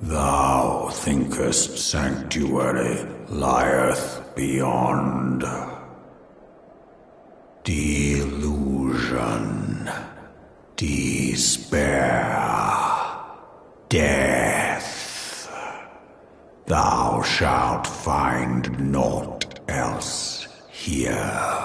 Thou thinkest sanctuary lieth beyond. Delusion, deceitful death. Thou shalt find naught else here.